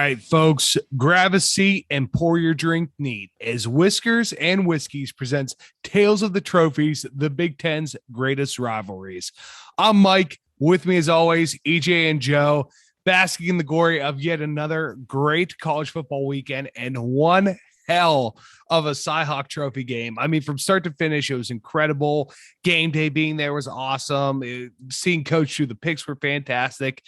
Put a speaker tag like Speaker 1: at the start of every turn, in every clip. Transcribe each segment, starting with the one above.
Speaker 1: right, folks, grab a seat and pour your drink neat as Whiskers and Whiskeys presents Tales of the Trophies, the Big Ten's greatest rivalries. I'm Mike. With me, as always, EJ and Joe, basking in the glory of yet another great college football weekend and one hell of a Shillelagh Trophy game. I mean, from start to finish, it was incredible. Game day being there was awesome. Seeing Coach do the picks were fantastic.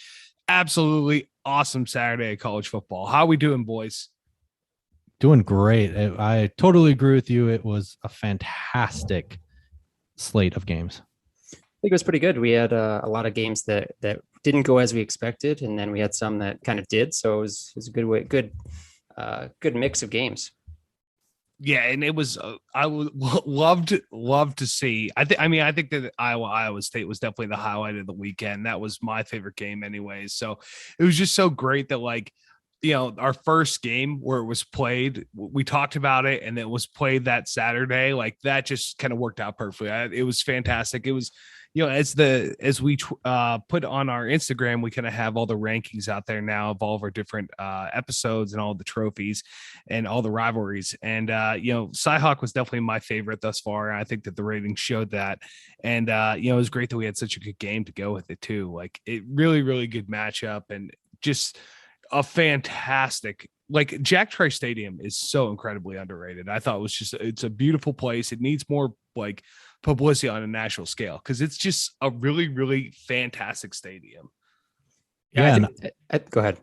Speaker 1: Absolutely awesome Saturday of college football. How are we doing, boys?
Speaker 2: Doing great. I totally agree with you. It was a fantastic slate of games.
Speaker 3: I think it was pretty good. We had a lot of games that didn't go as we expected, and then we had some that kind of did. So it was a good mix of games.
Speaker 1: Yeah, and it was I would love to see. I think that Iowa State was definitely the highlight of the weekend. That was my favorite game, anyways. So it was just so great that our first game where it was played, we talked about it, and it was played that Saturday. Like that just kind of worked out perfectly. It was fantastic. It was. As we put on our Instagram, we kind of have all the rankings out there now of all of our different episodes and all the trophies and all the rivalries. And, Cyhawk was definitely my favorite thus far. I think that the ratings showed that. And, it was great that we had such a good game to go with it too. Like it really, really good matchup and just a fantastic, like Jack Trice Stadium is so incredibly underrated. I thought it's a beautiful place. It needs more publicity on a national scale because it's just a really, really fantastic stadium.
Speaker 3: Yeah. Go ahead.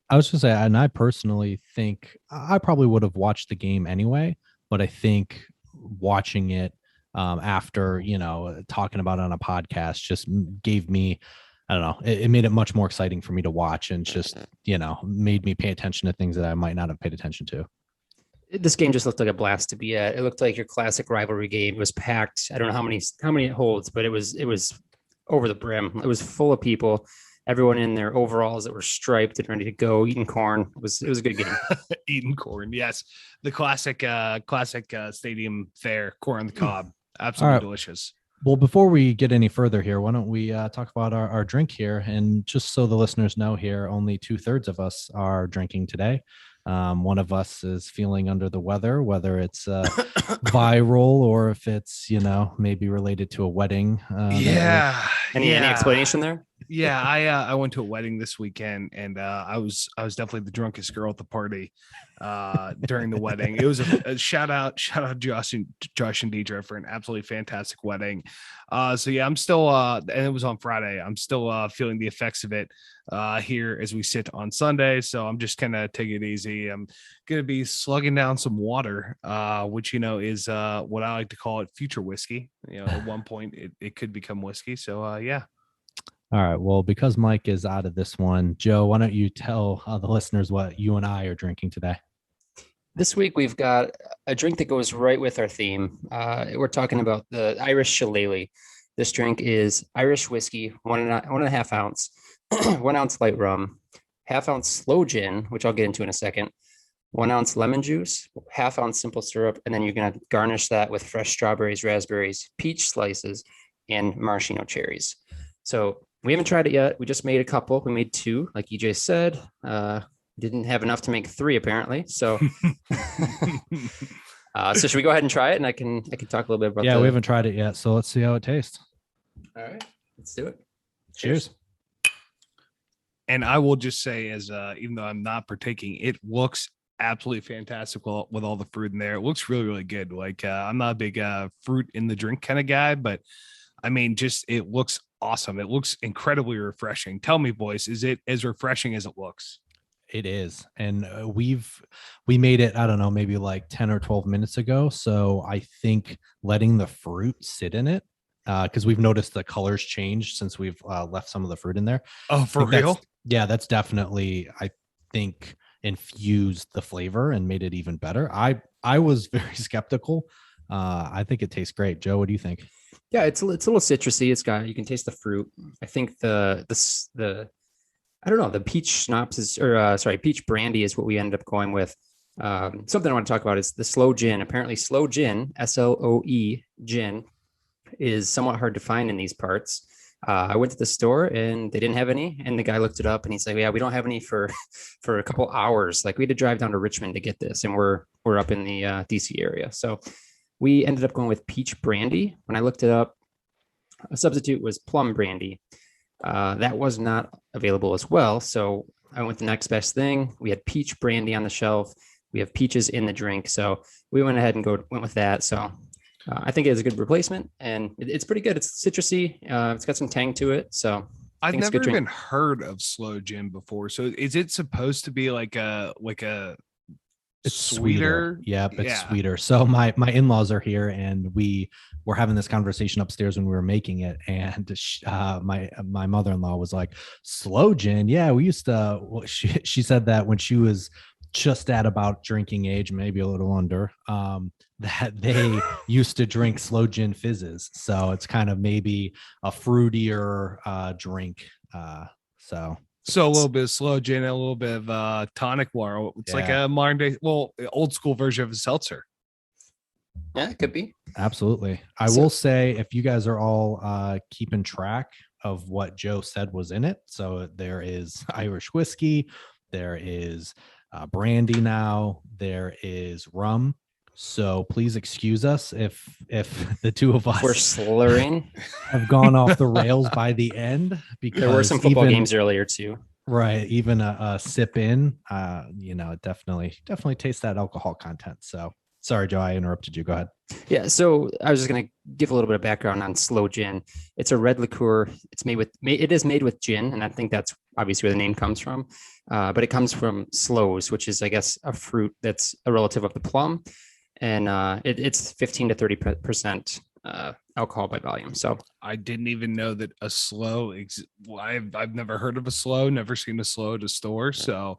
Speaker 2: I was just saying, and I personally think I probably would have watched the game anyway, but I think watching it after, talking about it on a podcast just gave me, I don't know, it made it much more exciting for me to watch and just, made me pay attention to things that I might not have paid attention to.
Speaker 3: This game just looked like a blast to be at. It looked like your classic rivalry game. It was packed. I don't know how many it holds, but it was over the brim. It was full of people. Everyone in their overalls that were striped and ready to go, eating corn. It was a good game.
Speaker 1: Eating corn, yes. The classic stadium fare, corn on the cob. Absolutely delicious.
Speaker 2: Well, before we get any further here, why don't we talk about our drink here? And just so the listeners know here, only 2/3 of us are drinking today. One of us is feeling under the weather, whether it's viral or if it's, maybe related to a wedding.
Speaker 3: Any explanation there?
Speaker 1: Yeah, I went to a wedding this weekend, and I was definitely the drunkest girl at the party during the wedding. It was a shout out Josh and Deidre for an absolutely fantastic wedding. So yeah, I'm still and it was on Friday. I'm still feeling the effects of it here as we sit on Sunday. So I'm just kind of taking it easy. I'm gonna be slugging down some water, which is what I like to call it future whiskey. At one point it could become whiskey. So yeah.
Speaker 2: All right. Well, because Mike is out of this one, Joe, why don't you tell the listeners what you and I are drinking today?
Speaker 3: This week, we've got a drink that goes right with our theme. We're talking about the Irish Shillelagh. This drink is Irish whiskey, 1.5 ounce, 1 ounce light rum, 1/2 ounce slow gin, which I'll get into in a second, 1 ounce lemon juice, 1/2 ounce simple syrup, and then you're going to garnish that with fresh strawberries, raspberries, peach slices, and maraschino cherries. So we haven't tried it yet. We just made a couple. We made 2, like EJ said. Didn't have enough to make 3, apparently. So, so should we go ahead and try it? And I can talk a little bit about.
Speaker 2: Yeah, we haven't tried it yet, so let's see how it tastes.
Speaker 3: All right, let's do it.
Speaker 2: Cheers.
Speaker 1: And I will just say, even though I'm not partaking, it looks absolutely fantastic with all the fruit in there. It looks really, really good. Like I'm not a big fruit in the drink kind of guy, but I mean, it looks awesome. It looks incredibly refreshing. Tell me, boys, is it as refreshing as it looks?
Speaker 2: It is. And we made it, I don't know, maybe like 10 or 12 minutes ago. So I think letting the fruit sit in it, because we've noticed the colors change since we've left some of the fruit in there.
Speaker 1: Oh, for real?
Speaker 2: That's definitely, I think, infused the flavor and made it even better. I was very skeptical. I think it tastes great. Joe, what do you think?
Speaker 3: Yeah, it's a little citrusy. You can taste the fruit. I think the I don't know, the peach schnapps peach brandy is what we ended up going with. Something I want to talk about is the sloe gin. Apparently sloe gin, SLOE gin, is somewhat hard to find in these parts. I went to the store and they didn't have any. And the guy looked it up and he's like, yeah, we don't have any for a couple hours. Like we had to drive down to Richmond to get this. And we're up in the DC area. So we ended up going with peach brandy. When I looked it up, a substitute was plum brandy. That was not available as well. So I went the next best thing. We had peach brandy on the shelf. We have peaches in the drink. So we went ahead and went with that. So I think it is a good replacement and it's pretty good. It's citrusy. It's got some tang to it. So
Speaker 1: I've never even heard of sloe gin before. So is it supposed to be like a
Speaker 2: it's sweeter? Yep, it's sweeter. So my in-laws are here and we were having this conversation upstairs when we were making it. And my mother-in-law was like, sloe gin. Yeah, we used to, she said that when she was just at about drinking age, maybe a little under, that they used to drink sloe gin fizzes. So it's kind of maybe a fruitier drink. So
Speaker 1: a little bit of sloe gin, a little bit of tonic water. It's like a modern day, old school version of a seltzer.
Speaker 3: Yeah, it could be.
Speaker 2: Absolutely. I will say, if you guys are all keeping track of what Joe said was in it. So there is Irish whiskey, there is brandy now, there is rum. So please excuse us if the two of us
Speaker 3: we're slurring,
Speaker 2: have gone off the rails by the end, because
Speaker 3: there were some football games earlier too.
Speaker 2: Right. Even a sip in, it definitely tastes that alcohol content. So sorry, Joe, I interrupted you. Go ahead.
Speaker 3: Yeah. So I was just going to give a little bit of background on sloe gin. It's a red liqueur. It is made with gin. And I think that's obviously where the name comes from. But it comes from sloes, which is, I guess, a fruit that's a relative of the plum. And it's 15 to 30% alcohol by volume. So
Speaker 1: I didn't even know that a sloe I've never heard of a sloe, never seen a sloe at a store. So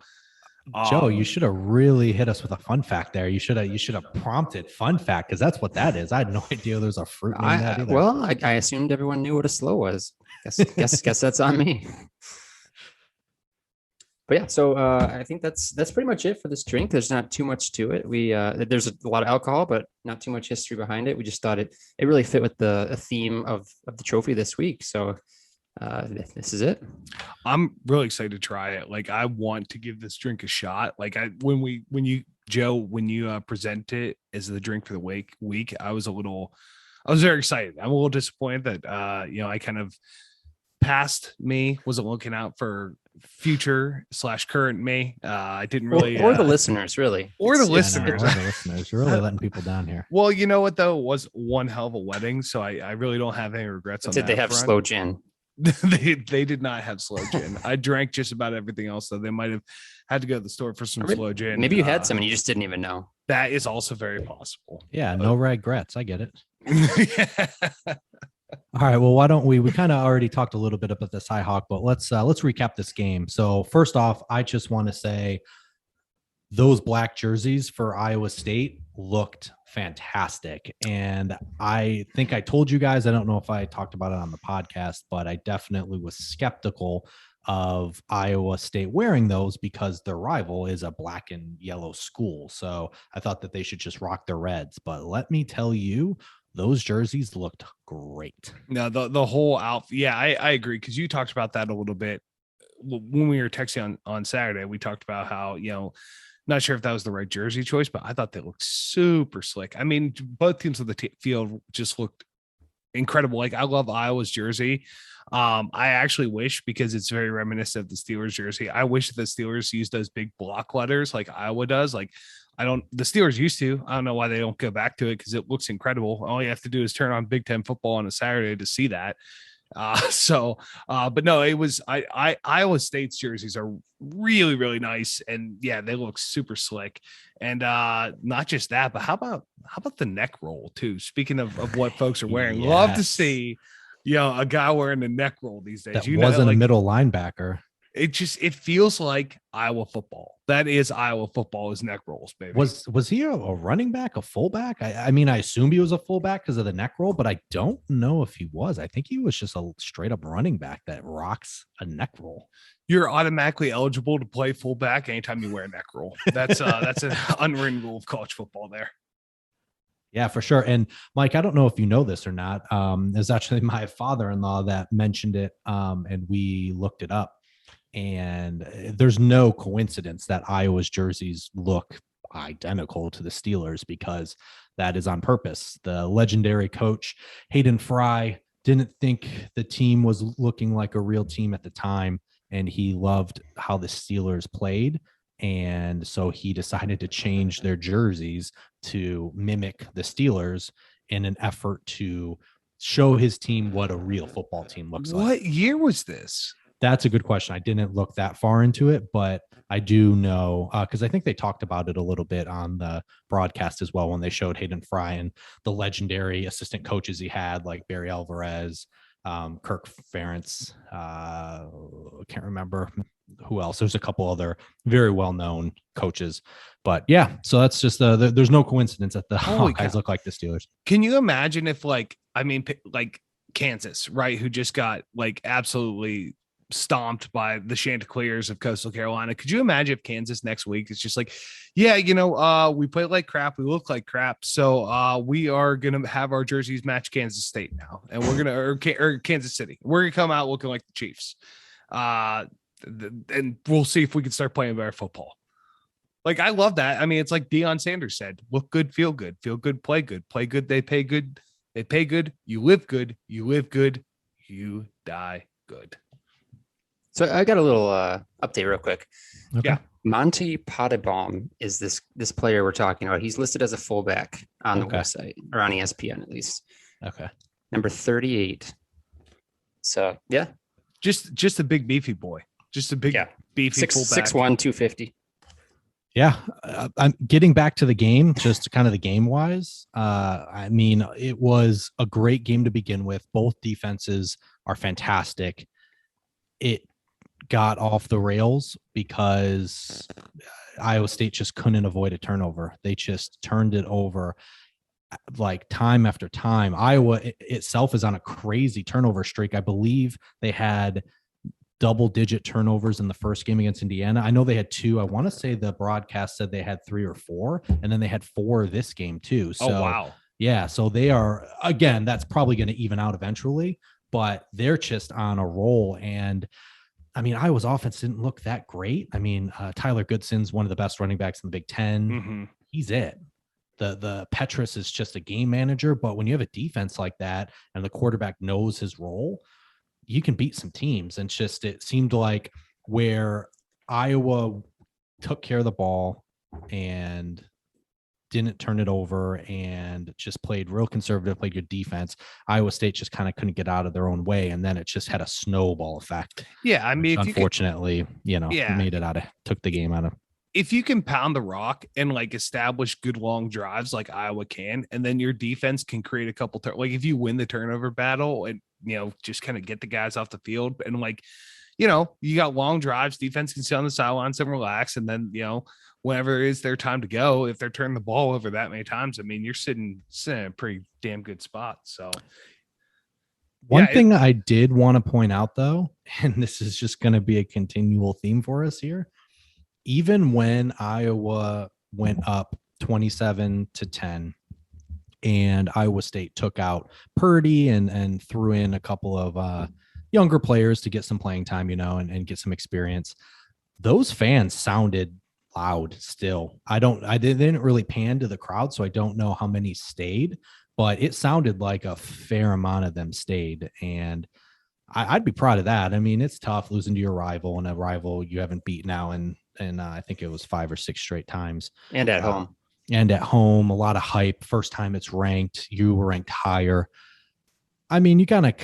Speaker 2: Joe, you should have really hit us with a fun fact there. You should have prompted fun fact, because that's what that is. I had no idea there's a fruit named that either.
Speaker 3: Well, I assumed everyone knew what a sloe was. Guess that's on me. But yeah, so I think that's pretty much it for this drink. There's not too much to it. There's a lot of alcohol, but not too much history behind it. We just thought it really fit with the theme of the trophy this week. So this is it.
Speaker 1: I'm really excited to try it. Like, I want to give this drink a shot. Like, when you present it as the drink for the week, I was very excited. I'm a little disappointed that I kind of past me wasn't looking out for future / current me. I didn't really,
Speaker 3: or the listeners, really,
Speaker 1: or the listeners.
Speaker 2: You're really letting people down here.
Speaker 1: Well, you know what though, it was one hell of a wedding, so I really don't have any regrets on that.
Speaker 3: Did they have sloe gin?
Speaker 1: They did not have sloe gin. I drank just about everything else, so they might have had to go to the store for some sloe gin.
Speaker 3: Maybe you had some and you just didn't even know.
Speaker 1: That is also very possible.
Speaker 2: Yeah, no regrets. I get it. All right. Well, why don't we kind of already talked a little bit about this High Hawk, but let's recap this game. So first off, I just want to say those black jerseys for Iowa State looked fantastic. And I think I told you guys, I don't know if I talked about it on the podcast, but I definitely was skeptical of Iowa State wearing those because their rival is a black and yellow school. So I thought that they should just rock their reds. But let me tell you, those jerseys looked great.
Speaker 1: No, the whole outfit. Yeah, I agree. Cause you talked about that a little bit when we were texting on Saturday. We talked about how, not sure if that was the right jersey choice, but I thought they looked super slick. I mean, both teams of the field just looked incredible. Like, I love Iowa's jersey. I actually wish, because it's very reminiscent of the Steelers jersey, I wish the Steelers used those big block letters like Iowa does. Like, the Steelers used to. I don't know why they don't go back to it, because it looks incredible. All you have to do is turn on Big Ten football on a Saturday to see that. But no, it was Iowa State's jerseys are really, really nice, and yeah, they look super slick. And not just that, but how about the neck roll too? Speaking of what folks are wearing, love to see a guy wearing a neck roll these days.
Speaker 2: That wasn't a middle linebacker.
Speaker 1: It feels like Iowa football. That is Iowa football, is neck rolls, baby.
Speaker 2: Was he a running back, a fullback? I mean, I assumed he was a fullback because of the neck roll, but I don't know if he was. I think he was just a straight up running back that rocks a neck roll.
Speaker 1: You're automatically eligible to play fullback anytime you wear a neck roll. That's an unwritten rule of college football there.
Speaker 2: Yeah, for sure. And Mike, I don't know if you know this or not. It's actually my father-in-law that mentioned it, and we looked it up. And there's no coincidence that Iowa's jerseys look identical to the Steelers, because that is on purpose. The legendary coach Hayden Fry didn't think the team was looking like a real team at the time, and he loved how the Steelers played. And so he decided to change their jerseys to mimic the Steelers in an effort to show his team what a real football team looks like.
Speaker 1: What year was this?
Speaker 2: That's a good question. I didn't look that far into it, but I do know, because I think they talked about it a little bit on the broadcast as well when they showed Hayden Fry and the legendary assistant coaches he had, like Barry Alvarez, Kirk Ferentz. I can't remember who else. There's a couple other very well-known coaches, but yeah. So that's just there's no coincidence that the Hawkeyes look like the Steelers.
Speaker 1: Can you imagine if, like Kansas, right, who just got like absolutely stomped by the Chanticleers of Coastal Carolina? Could you imagine if Kansas next week is just like, yeah, we played like crap, we look like crap, so we are gonna have our jerseys match Kansas State now, and we're gonna or Kansas City, we're gonna come out looking like the Chiefs, and we'll see if we can start playing better football. Like, I love that. I mean, it's like Deion Sanders said, look good, feel good, play good, they pay good, you live good, you die good.
Speaker 3: So I got a little update real quick.
Speaker 2: Okay.
Speaker 1: Yeah.
Speaker 3: Monty Pottebaum is this player we're talking about. He's listed as a fullback on the website, or on ESPN at least.
Speaker 2: Okay.
Speaker 3: Number 38. So yeah.
Speaker 1: Just a big beefy boy. Just a big beefy fullback.
Speaker 3: 6'1", 250.
Speaker 2: Yeah. I'm getting back to the game, just kind of the game wise. I mean, it was a great game to begin with. Both defenses are fantastic. It got off the rails because Iowa State just couldn't avoid a turnover. They just turned it over like time after time. Iowa itself is on a crazy turnover streak. I believe they had double-digit turnovers in the first game against Indiana. I know they had 2. I want to say the broadcast said they had 3 or 4, and then they had 4 this game too. So,
Speaker 1: oh, wow.
Speaker 2: Yeah, so they are, again, that's probably going to even out eventually, but they're just on a roll. And I mean, Iowa's offense didn't look that great. I mean, Tyler Goodson's one of the best running backs in the Big Ten.
Speaker 1: Mm-hmm.
Speaker 2: He's it. The Petrus is just a game manager, but when you have a defense like that and the quarterback knows his role, you can beat some teams. And just, it seemed like where Iowa took care of the ball and didn't turn it over and just played real conservative, played good defense, Iowa State just kind of couldn't get out of their own way. And then it just had a snowball effect.
Speaker 1: Yeah. I mean,
Speaker 2: unfortunately, made it took the game out of.
Speaker 1: If you can pound the rock and like establish good long drives like Iowa can, and then your defense can create a couple, like if you win the turnover battle and, just kind of get the guys off the field and like, you got long drives, defense can sit on the sidelines and relax. And then, whenever it is their time to go, if they're turning the ball over that many times, I mean, you're sitting in a pretty damn good spot. So
Speaker 2: one thing I did want to point out though, and this is just going to be a continual theme for us here, even when Iowa went up 27-10 and Iowa State took out Purdue and threw in a couple of younger players to get some playing time, and get some experience, those fans sounded loud still. I didn't really pan to the crowd, so I don't know how many stayed, but it sounded like a fair amount of them stayed. And I'd be proud of that. I mean, it's tough losing to your rival, and a rival you haven't beat now and I think it was 5 or 6 straight times.
Speaker 3: And at home.
Speaker 2: And at home, a lot of hype. First time it's ranked, you were ranked higher. I mean, you kind of,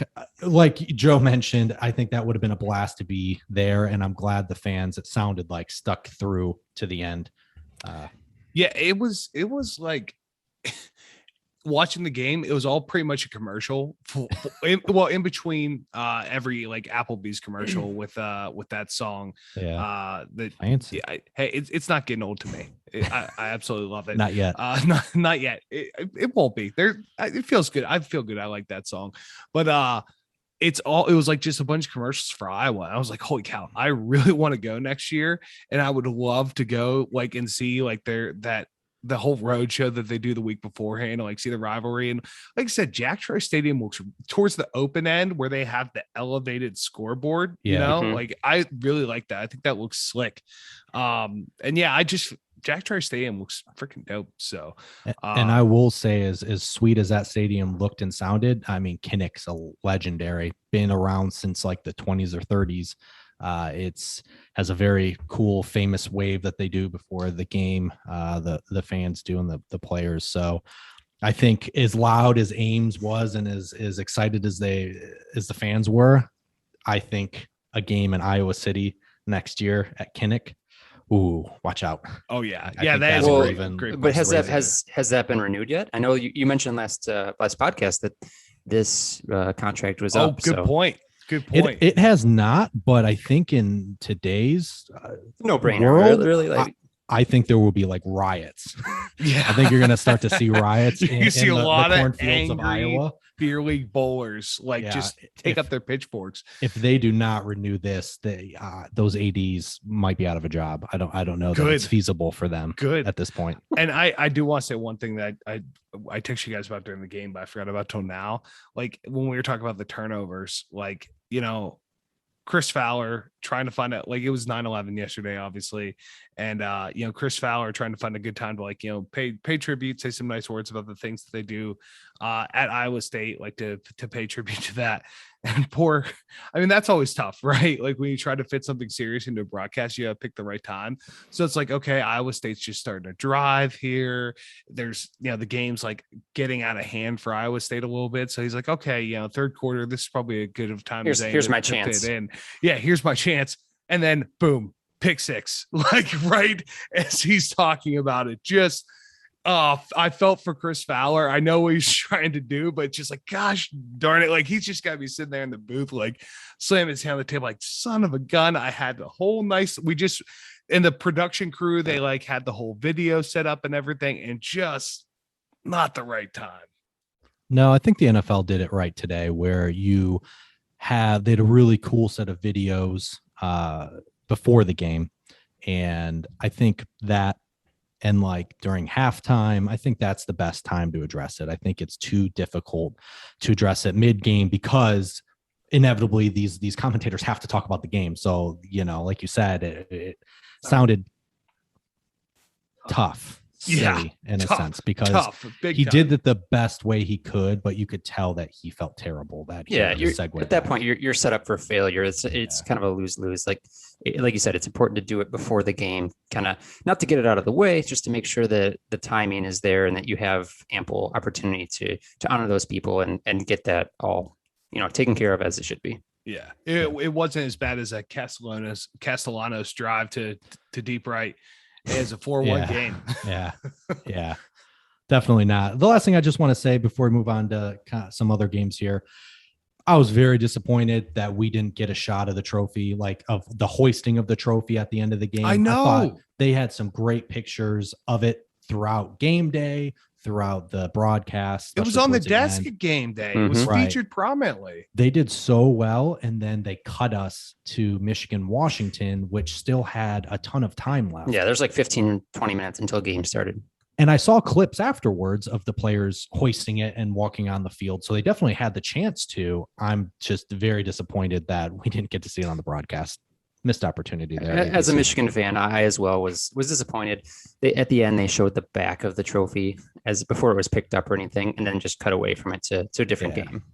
Speaker 2: like Joe mentioned, I think that would have been a blast to be there. And I'm glad the fans, it sounded like, stuck through to the end.
Speaker 1: Yeah, it was like watching the game, it was all pretty much a commercial. In between every like Applebee's commercial with that song.
Speaker 2: Yeah.
Speaker 1: Fancy. Hey, it's not getting old to me. I absolutely love it.
Speaker 2: Not yet.
Speaker 1: Not yet. It won't be there. It feels good. I feel good. I like that song, but it was like just a bunch of commercials for Iowa. I was like, holy cow, I really want to go next year. And I would love to go like and see like the whole road show that they do the week beforehand, like see the rivalry. And like I said, Jack Trice Stadium looks towards the open end where they have the elevated scoreboard, you know, like I really like that. I think that looks slick. And yeah, Jack Trice Stadium looks freaking dope. So,
Speaker 2: and I will say, as sweet as that stadium looked and sounded, I mean, Kinnick's a legendary, been around since like the 20s or 30s. It's has a very cool, famous wave that they do before the game. The fans do and the players. So, I think as loud as Ames was and as excited as the fans were, I think a game in Iowa City next year at Kinnick. Ooh, watch out.
Speaker 1: Oh yeah.
Speaker 2: Yeah,
Speaker 1: that is
Speaker 3: great. But has that been renewed yet? I know you mentioned last podcast that this contract was up.
Speaker 1: Good point. Good point.
Speaker 2: It has not, but I think in today's
Speaker 3: no brainer. Really, like
Speaker 2: I think there will be like riots.
Speaker 1: Yeah,
Speaker 2: I think you're going to start to see riots.
Speaker 1: You see a lot of
Speaker 2: cornfields of Iowa.
Speaker 1: Beer league bowlers just take up their pitchforks.
Speaker 2: If they do not renew this, those ADs might be out of a job. I don't know that it's feasible for them. At this point.
Speaker 1: And I do want to say one thing that I texted you guys about during the game, but I forgot about till now. Like when we were talking about the turnovers, like, you know, Chris Fowler trying to find out, like it was 9/11 yesterday, obviously. And, you know, Chris Fowler trying to find a good time to like, you know, pay tribute, say some nice words about the things that they do at Iowa State, like to pay tribute to that. And I mean, that's always tough, right? Like when you try to fit something serious into a broadcast, you have to pick the right time. So it's like, okay, Iowa State's just starting to drive here. There's, you know, the game's like getting out of hand for Iowa State a little bit. So he's like, okay, you know, third quarter, this is probably a good of time.
Speaker 3: Here's my chance.
Speaker 1: Yeah, here's my chance. And then boom, pick six, like right as he's talking about it. Just I felt for Chris Fowler. I know what he's trying to do, but just like, gosh darn it, like he's just got to be sitting there in the booth, like slamming his hand on the table, like son of a gun. I had the whole in the production crew, they like had the whole video set up and everything, and just not the right time.
Speaker 2: No, I think the NFL did it right today, where they had a really cool set of videos before the game. And I think that, and like during halftime, I think that's the best time to address it. I think it's too difficult to address it mid-game because inevitably these commentators have to talk about the game. So, you know, like you said, it sounded tough. Silly in a sense, because he did it the best way he could, but you could tell that he felt terrible. You're at that point, you're set up for failure. It's kind of a lose-lose. Like you said, it's important to do it before the game, kind of not to get it out of the way, just to make sure that the timing is there and that you have ample opportunity to honor those people and get that all, you know, taken care of as it should be.
Speaker 1: Yeah, it wasn't as bad as a Castellanos drive to deep right. As a 4-1 game. Yeah, definitely not. The last thing I just want to say before we move on to some other games here, I was very disappointed that we didn't get a shot of the trophy, like of the hoisting of the trophy at the end of the game. I know.
Speaker 2: I thought they had some great pictures of it throughout game day, throughout the broadcast.
Speaker 1: It was on the desk at game day. It was featured prominently.
Speaker 2: They did so well, and then they cut us to Michigan, Washington, which still had a ton of time left.
Speaker 3: Yeah, there's like 15, 20 minutes until game started.
Speaker 2: And I saw clips afterwards of the players hoisting it and walking on the field. So they definitely had the chance to. I'm just very disappointed that we didn't get to see it on the broadcast. Missed opportunity there.
Speaker 3: As a Michigan fan, I as well was disappointed. At the end, they showed the back of the trophy as before it was picked up or anything, and then just cut away from it to a different game.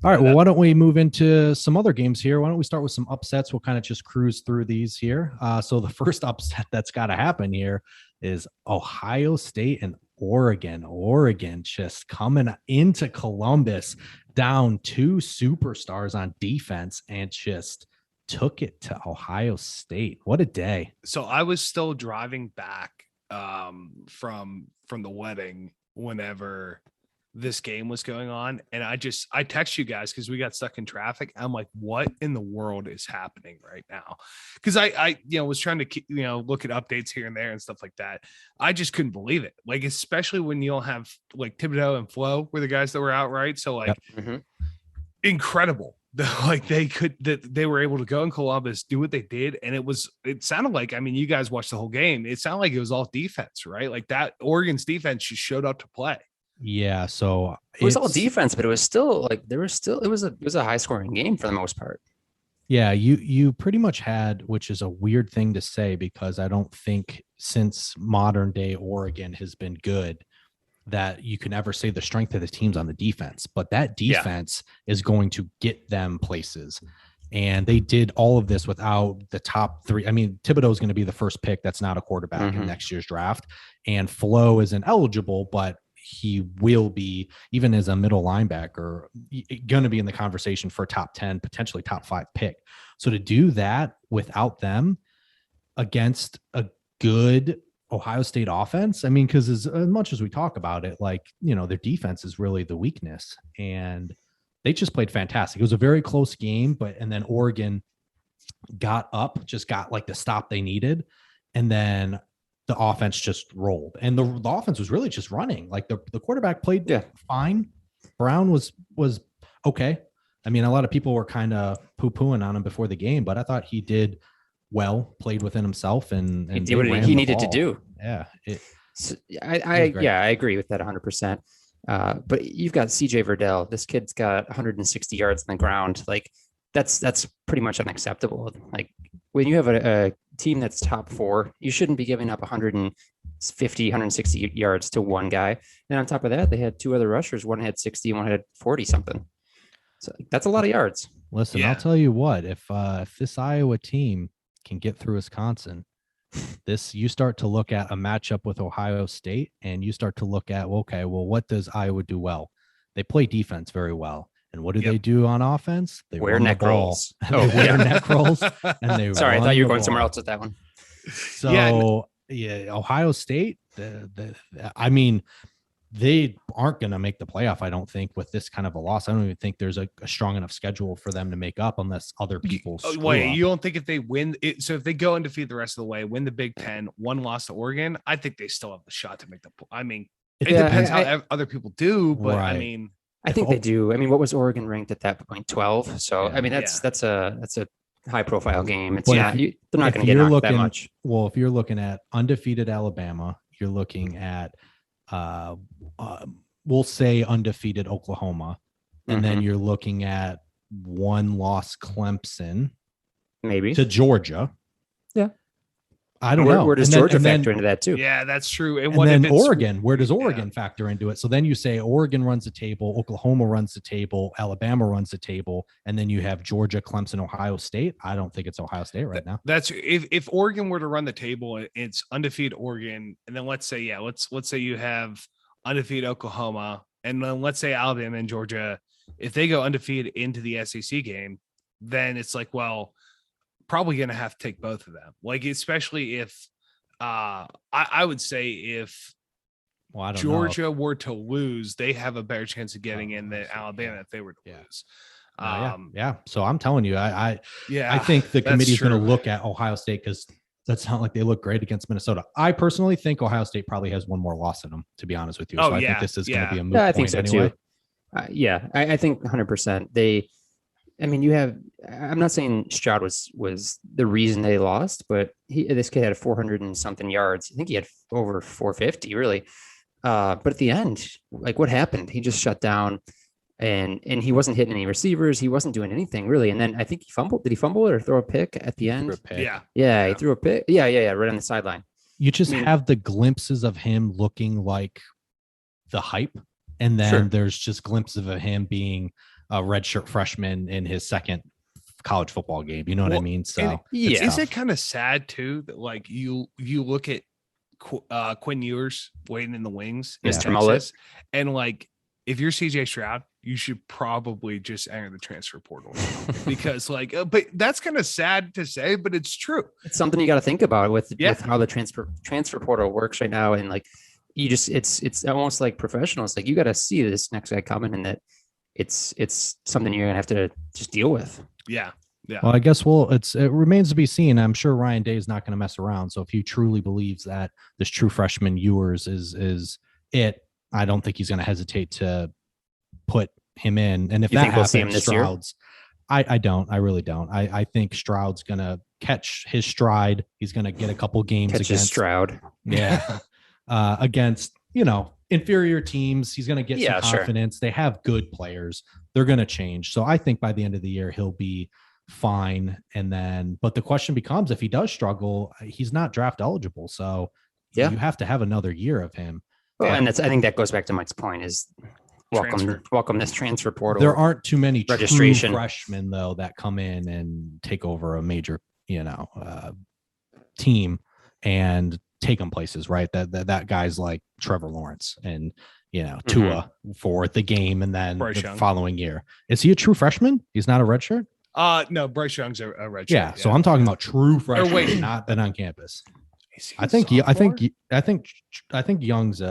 Speaker 2: All right. Well, why don't we move into some other games here? Why don't we start with some upsets? We'll kind of just cruise through these here. So the first upset that's got to happen here is Ohio State and Oregon. Oregon just coming into Columbus, down 2 superstars on defense, and just took it to Ohio State. What a day.
Speaker 1: So I was still driving back from the wedding whenever this game was going on, and I text you guys because we got stuck in traffic. I'm like, what in the world is happening right now? Because I was trying to look at updates here and there and stuff like that. I just couldn't believe it, like especially when you don't have like Thibodeau and Flo were the guys that were out, right? So like incredible like they were able to go in Columbus, do what they did, and it sounded like, I mean, you guys watched the whole game. It sounded like it was all defense, right? Like that Oregon's defense just showed up to play.
Speaker 2: Yeah, so
Speaker 3: it was all defense, but it was still like it was a high scoring game for the most part.
Speaker 2: Yeah, you pretty much had, which is a weird thing to say because I don't think since modern day Oregon has been good that you can ever say the strength of the teams on the defense, but that defense is going to get them places. And they did all of this without the top three. I mean, Thibodeau is going to be the first pick that's not a quarterback in next year's draft. And Flo isn't eligible, but he will be, even as a middle linebacker, going to be in the conversation for top 10, potentially top 5 pick. So to do that without them against a good Ohio State offense, I mean, because as much as we talk about it, like, you know, their defense is really the weakness, and they just played fantastic. It was a very close game, and then Oregon got up, just got like the stop they needed, and then the offense just rolled, and the offense was really just running. Like the quarterback played fine. Brown was okay. I mean, a lot of people were kind of poo-pooing on him before the game, but I thought he did well, played within himself, and
Speaker 3: he did what he needed to do.
Speaker 2: Yeah.
Speaker 3: I agree with that 100%. But you've got CJ Verdell. This kid's got 160 yards on the ground. Like that's pretty much unacceptable. Like when you have a team that's top 4, you shouldn't be giving up 150, 160 yards to one guy. And on top of that, they had 2 other rushers. One had 60 and one had 40 something. So that's a lot of yards.
Speaker 2: Listen, I'll tell you what, if this Iowa team can get through Wisconsin, you start to look at a matchup with Ohio State, and you start to look at, okay, well, what does Iowa do well? They play defense very well. And what do they do on offense? They
Speaker 3: wear neck rolls.
Speaker 2: They wear neck rolls. And they
Speaker 3: Sorry, I thought you were going somewhere else with that one.
Speaker 2: So Ohio State, I mean, they aren't going to make the playoff, I don't think, with this kind of a loss. I don't even think there's a strong enough schedule for them to make up unless other people
Speaker 1: wait, you don't think if they win it, so if they go undefeated the rest of the way, win the Big Ten, 1 loss to Oregon, I think they still have the shot to make the, I mean, it depends how other people do, but I mean,
Speaker 3: I think they do. I mean, what was Oregon ranked at that point? 12. So I mean, that's a high profile game. It's they're not going to get knocked that much.
Speaker 2: Well, if you're looking at undefeated Alabama, you're looking at we'll say undefeated Oklahoma, and then you're looking at 1 loss Clemson,
Speaker 3: maybe
Speaker 2: to Georgia.
Speaker 3: Yeah,
Speaker 2: I don't know.
Speaker 3: Where does Georgia factor into that too?
Speaker 1: Yeah, that's true.
Speaker 2: And then Oregon, where does Oregon factor into it? So then you say Oregon runs the table, Oklahoma runs the table, Alabama runs the table, and then you have Georgia, Clemson, Ohio State. I don't think it's Ohio State right now.
Speaker 1: That's if Oregon were to run the table, it's undefeated Oregon, and then let's say you have undefeated Oklahoma, and then let's say Alabama and Georgia. If they go undefeated into the SEC game, then it's like, well, probably going to have to take both of them. Like, especially if I would say if Georgia were to lose, they have a better chance of getting in than Alabama if they were to lose.
Speaker 2: So I'm telling you, I think the committee is going to look at Ohio State because that's not like they look great against Minnesota. I personally think Ohio State probably has one more loss in them, to be honest with you. So I think this is going to be a moot point.
Speaker 3: I think so anyway. Too. I think 100%. I'm not saying Stroud was the reason they lost, but this kid had 400 and something yards. I think he had over 450 really. But at the end, like what happened? He just shut down and he wasn't hitting any receivers. He wasn't doing anything really. And then I think he fumbled. Did he fumble or throw a pick at the end? Yeah. He threw a pick. Yeah. Right on the sideline.
Speaker 2: You just have the glimpses of him looking like the hype. And then there's just glimpses of him being a redshirt freshman in his second college football game. You know what I mean? So
Speaker 1: is it kind of sad too that like you look at Quinn Ewers waiting in the wings in Texas, and like if you're CJ Stroud, you should probably just enter the transfer portal because like, but that's kind of sad to say, but it's true.
Speaker 3: It's something you got to think about with how the transfer portal works right now, and like you just it's almost like professionals. Like you got to see this next guy coming, and that it's something you're gonna have to just deal with.
Speaker 1: Yeah.
Speaker 2: Well, I guess it remains to be seen. I'm sure Ryan Day is not going to mess around. So if he truly believes that this true freshman Ewers is it, I don't think he's going to hesitate to put him in. And if that happens, Stroud's, I don't. I really don't. I think Stroud's going to catch his stride. He's going to get a couple games against
Speaker 3: Stroud.
Speaker 2: Yeah. Against, inferior teams. He's going to get some confidence. Sure. They have good players. They're going to change. So I think by the end of the year, he'll be fine. But the question becomes, if he does struggle, he's not draft eligible. So you have to have another year of him.
Speaker 3: Well, and I think that goes back to Mike's point is welcome this transfer portal.
Speaker 2: There aren't too many true freshmen though that come in and take over a major, team and take them places, right? That guy's like Trevor Lawrence and Tua for the game, and then Bryce Young. Following year. Is he a true freshman? He's not a redshirt?
Speaker 1: No, Bryce Young's a redshirt.
Speaker 2: Yeah, so I'm talking about true freshman, not been on campus. I think Young's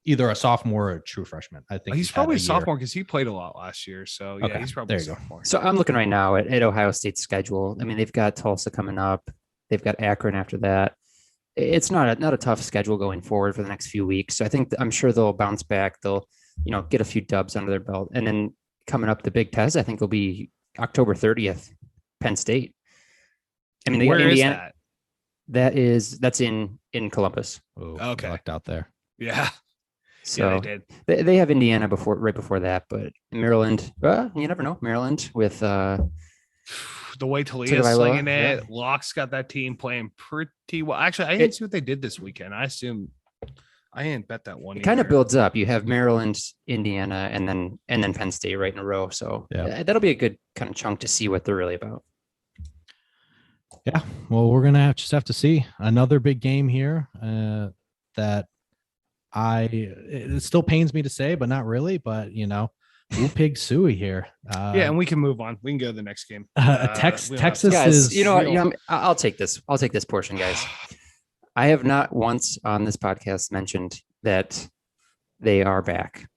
Speaker 2: either a sophomore or a true freshman. I think
Speaker 1: he's probably a sophomore because he played a lot last year. So yeah, he's probably a sophomore.
Speaker 3: So I'm looking right now at Ohio State's schedule. I mean, they've got Tulsa coming up. They've got Akron after that. It's not a tough schedule going forward for the next few weeks. So I'm sure they'll bounce back. They'll, get a few dubs under their belt. And then coming up, the big test, I think will be October 30th, Penn State. I mean, they got Indiana. That's in Columbus.
Speaker 2: Ooh, okay. Lucked out there.
Speaker 1: Yeah.
Speaker 3: So they did. They have Indiana right before that, but Maryland, you never know. Maryland with
Speaker 1: the way Toledo's slinging it. Yeah. Locke's got that team playing pretty well. Actually, I didn't see what they did this weekend. I didn't bet that one.
Speaker 3: It kind of builds up. You have Maryland, Indiana, and then Penn State right in a row. So that'll be a good kind of chunk to see what they're really about.
Speaker 2: Yeah, well, we're gonna just have to see another big game here. That it still pains me to say, but not really. But Woo Pig Suey here.
Speaker 1: And we can move on. We can go to the next game.
Speaker 2: Texas
Speaker 3: guys,
Speaker 2: is.
Speaker 3: I'll take this. I'll take this portion, guys. I have not once on this podcast mentioned that they are back.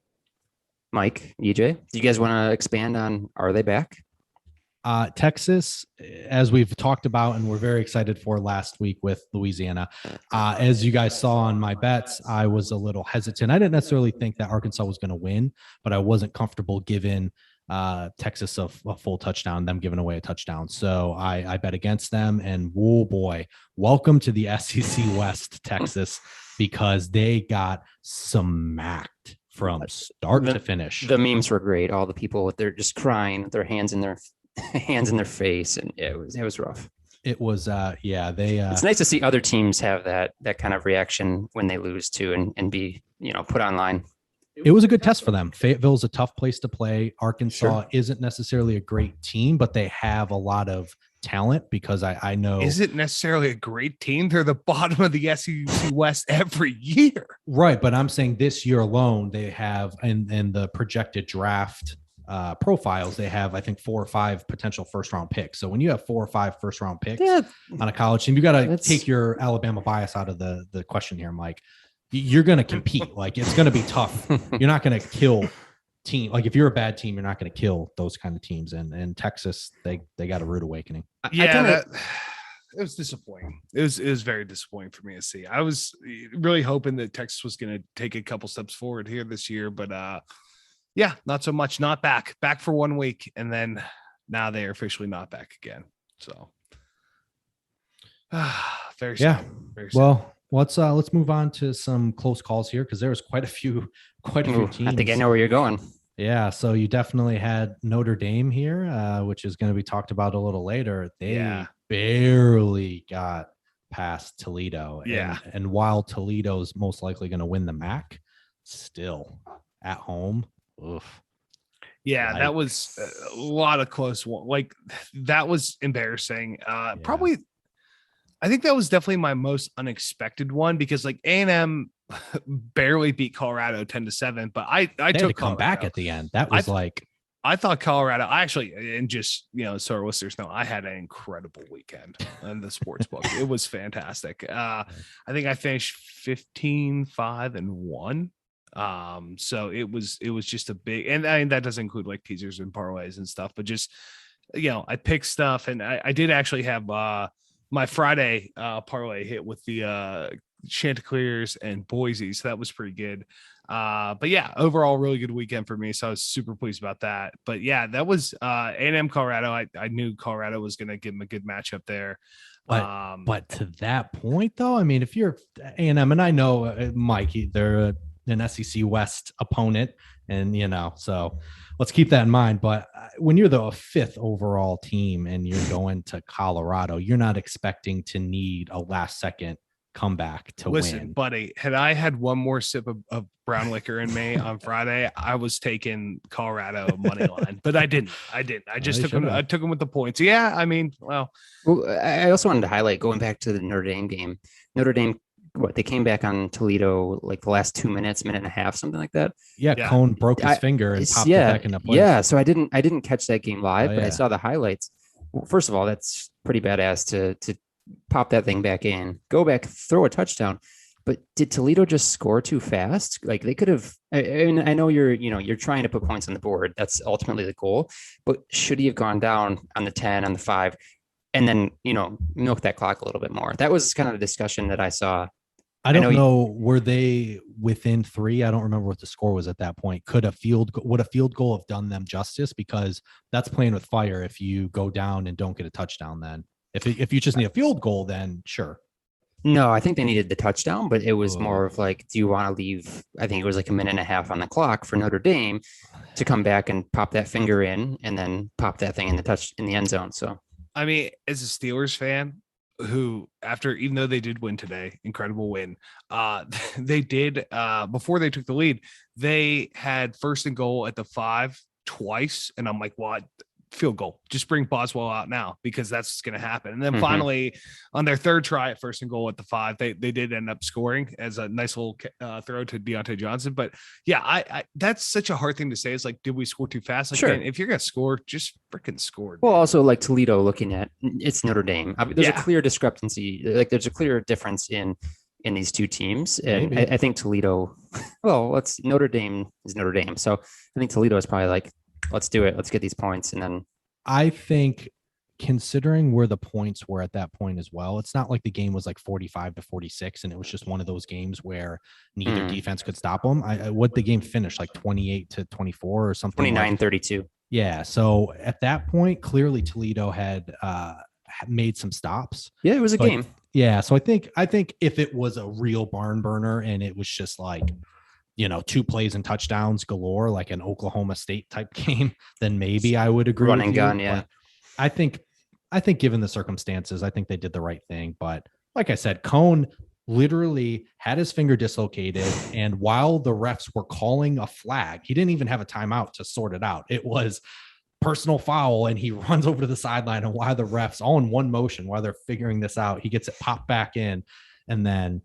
Speaker 3: Mike, EJ, do you guys want to expand on are they back?
Speaker 2: Texas, as we've talked about and we're very excited for last week with Louisiana. As you guys saw on my bets, I was a little hesitant. I didn't necessarily think that Arkansas was going to win, but I wasn't comfortable giving Texas a full touchdown, them giving away a touchdown. So I bet against them, and whoa boy, welcome to the SEC West, Texas, because they got smacked from start to finish.
Speaker 3: The memes were great. All the people they're just crying with their hands in their face, and it was rough.
Speaker 2: It was
Speaker 3: it's nice to see other teams have that kind of reaction when they lose too, and be put online.
Speaker 2: It was a good test for them. Fayetteville's a tough place to play. Arkansas isn't necessarily a great team, but they have a lot of talent, because I know
Speaker 1: isn't necessarily a great team. They're the bottom of the SEC West every year,
Speaker 2: right? But I'm saying this year alone, they have in the projected draft profiles, they have I think 4 or 5 potential first round picks. So when you have 4 or 5 first round picks on a college team, you got to take your Alabama bias out of the question here, Mike. You're going to compete. Like, it's going to be tough. You're not going to kill team. Like, if you're a bad team, you're not going to kill those kind of teams. And Texas, they got a rude awakening.
Speaker 1: It was disappointing. It was very disappointing for me to see. I was really hoping that Texas was going to take a couple steps forward here this year, but not so much. Not back for 1 week, and then now they are officially not back again. So very sad. Very sad.
Speaker 2: Well, let's move on to some close calls here, because there was quite a few teams.
Speaker 3: I think I know where you're going.
Speaker 2: Yeah, so you definitely had Notre Dame here, which is going to be talked about a little later. They barely got past Toledo.
Speaker 1: Yeah.
Speaker 2: And while Toledo's most likely going to win the MAC, still at home. Oof.
Speaker 1: Yeah, that was a lot of close one. Like, that was embarrassing. Probably, I think that was definitely my most unexpected one, because like A&M barely beat Colorado 10-7, but I took
Speaker 2: to come back at the end. That was
Speaker 1: I thought Colorado. I actually, and just so our listeners know, I had an incredible weekend in the sports book. It was fantastic. I think I finished 15-5-1. So it was just a big, and I mean, that doesn't include like teasers and parlays and stuff, but just I picked stuff, and I did actually have my Friday parlay hit with the Chanticleers and Boise, so that was pretty good. But yeah, overall, really good weekend for me. So I was super pleased about that. But yeah, that was A&M Colorado. I knew Colorado was going to give them a good matchup there.
Speaker 2: But to that point, though, I mean, if you're A&M, and I know Mike, they're an SEC West opponent, and so let's keep that in mind. But when you're the 5th overall team and you're going to Colorado, you're not expecting to need a last second comeback to win.
Speaker 1: Buddy, had I had one more sip of brown liquor in me on Friday, I was taking Colorado money line, but I didn't. I just took them. I took them with the points. Yeah, I mean, well,
Speaker 3: I also wanted to highlight, going back to the Notre Dame game. Notre Dame, they came back on Toledo like the last 2 minutes, minute and a half, something like that.
Speaker 2: Yeah, Cone broke his finger and popped it back into place.
Speaker 3: Yeah, so I didn't catch that game live, but I saw the highlights. Well, first of all, that's pretty badass to pop that thing back in, go back, throw a touchdown. But did Toledo just score too fast? Like, they could have. I know you're trying to put points on the board. That's ultimately the goal. But should he have gone down on the 10, on the 5, and then milk that clock a little bit more? That was kind of the discussion that I saw.
Speaker 2: I don't know. Were they within 3? I don't remember what the score was at that point. Would a field goal have done them justice? Because that's playing with fire. If you go down and don't get a touchdown, then if you just need a field goal, then sure.
Speaker 3: No, I think they needed the touchdown, but it was more of like, do you want to leave? I think it was like a minute and a half on the clock for Notre Dame to come back and pop that finger in and then pop that thing in the end zone. So,
Speaker 1: I mean, as a Steelers fan, who, even though they did win today, incredible win, they did before they took the lead, they had 1st and goal at the 5 twice, and I'm like, what? Field goal, just bring Boswell out now, because that's what's going to happen. And then finally, on their 3rd try at 1st and goal at the 5, they did end up scoring as a nice little throw to Deontay Johnson. But yeah, I that's such a hard thing to say. It's like, did we score too fast? Like,
Speaker 3: sure.
Speaker 1: Man, if you're going to score, just freaking score.
Speaker 3: Well, also, like, Toledo, looking at it's Notre Dame, there's a clear discrepancy. Like, there's a clear difference in these two teams. And I think Toledo, Notre Dame is Notre Dame. So I think Toledo is probably like, let's do it. Let's get these points. And then
Speaker 2: I think, considering where the points were at that point as well, it's not like the game was like 45-46 and it was just one of those games where neither defense could stop them. What the game finished, like 28-24 or something.
Speaker 3: 29-32.
Speaker 2: Yeah. So at that point, clearly Toledo had made some stops.
Speaker 3: Yeah, it was a game.
Speaker 2: Yeah. So I think if it was a real barn burner and it was just like, 2 plays and touchdowns galore, like an Oklahoma State type game, then maybe I would agree.
Speaker 3: Run and gun, yeah.
Speaker 2: But I think given the circumstances, I think they did the right thing. But like I said, Cone literally had his finger dislocated, and while the refs were calling a flag, he didn't even have a timeout to sort it out. It was personal foul, and he runs over to the sideline, and while the refs, all in one motion, while they're figuring this out, he gets it popped back in, and then,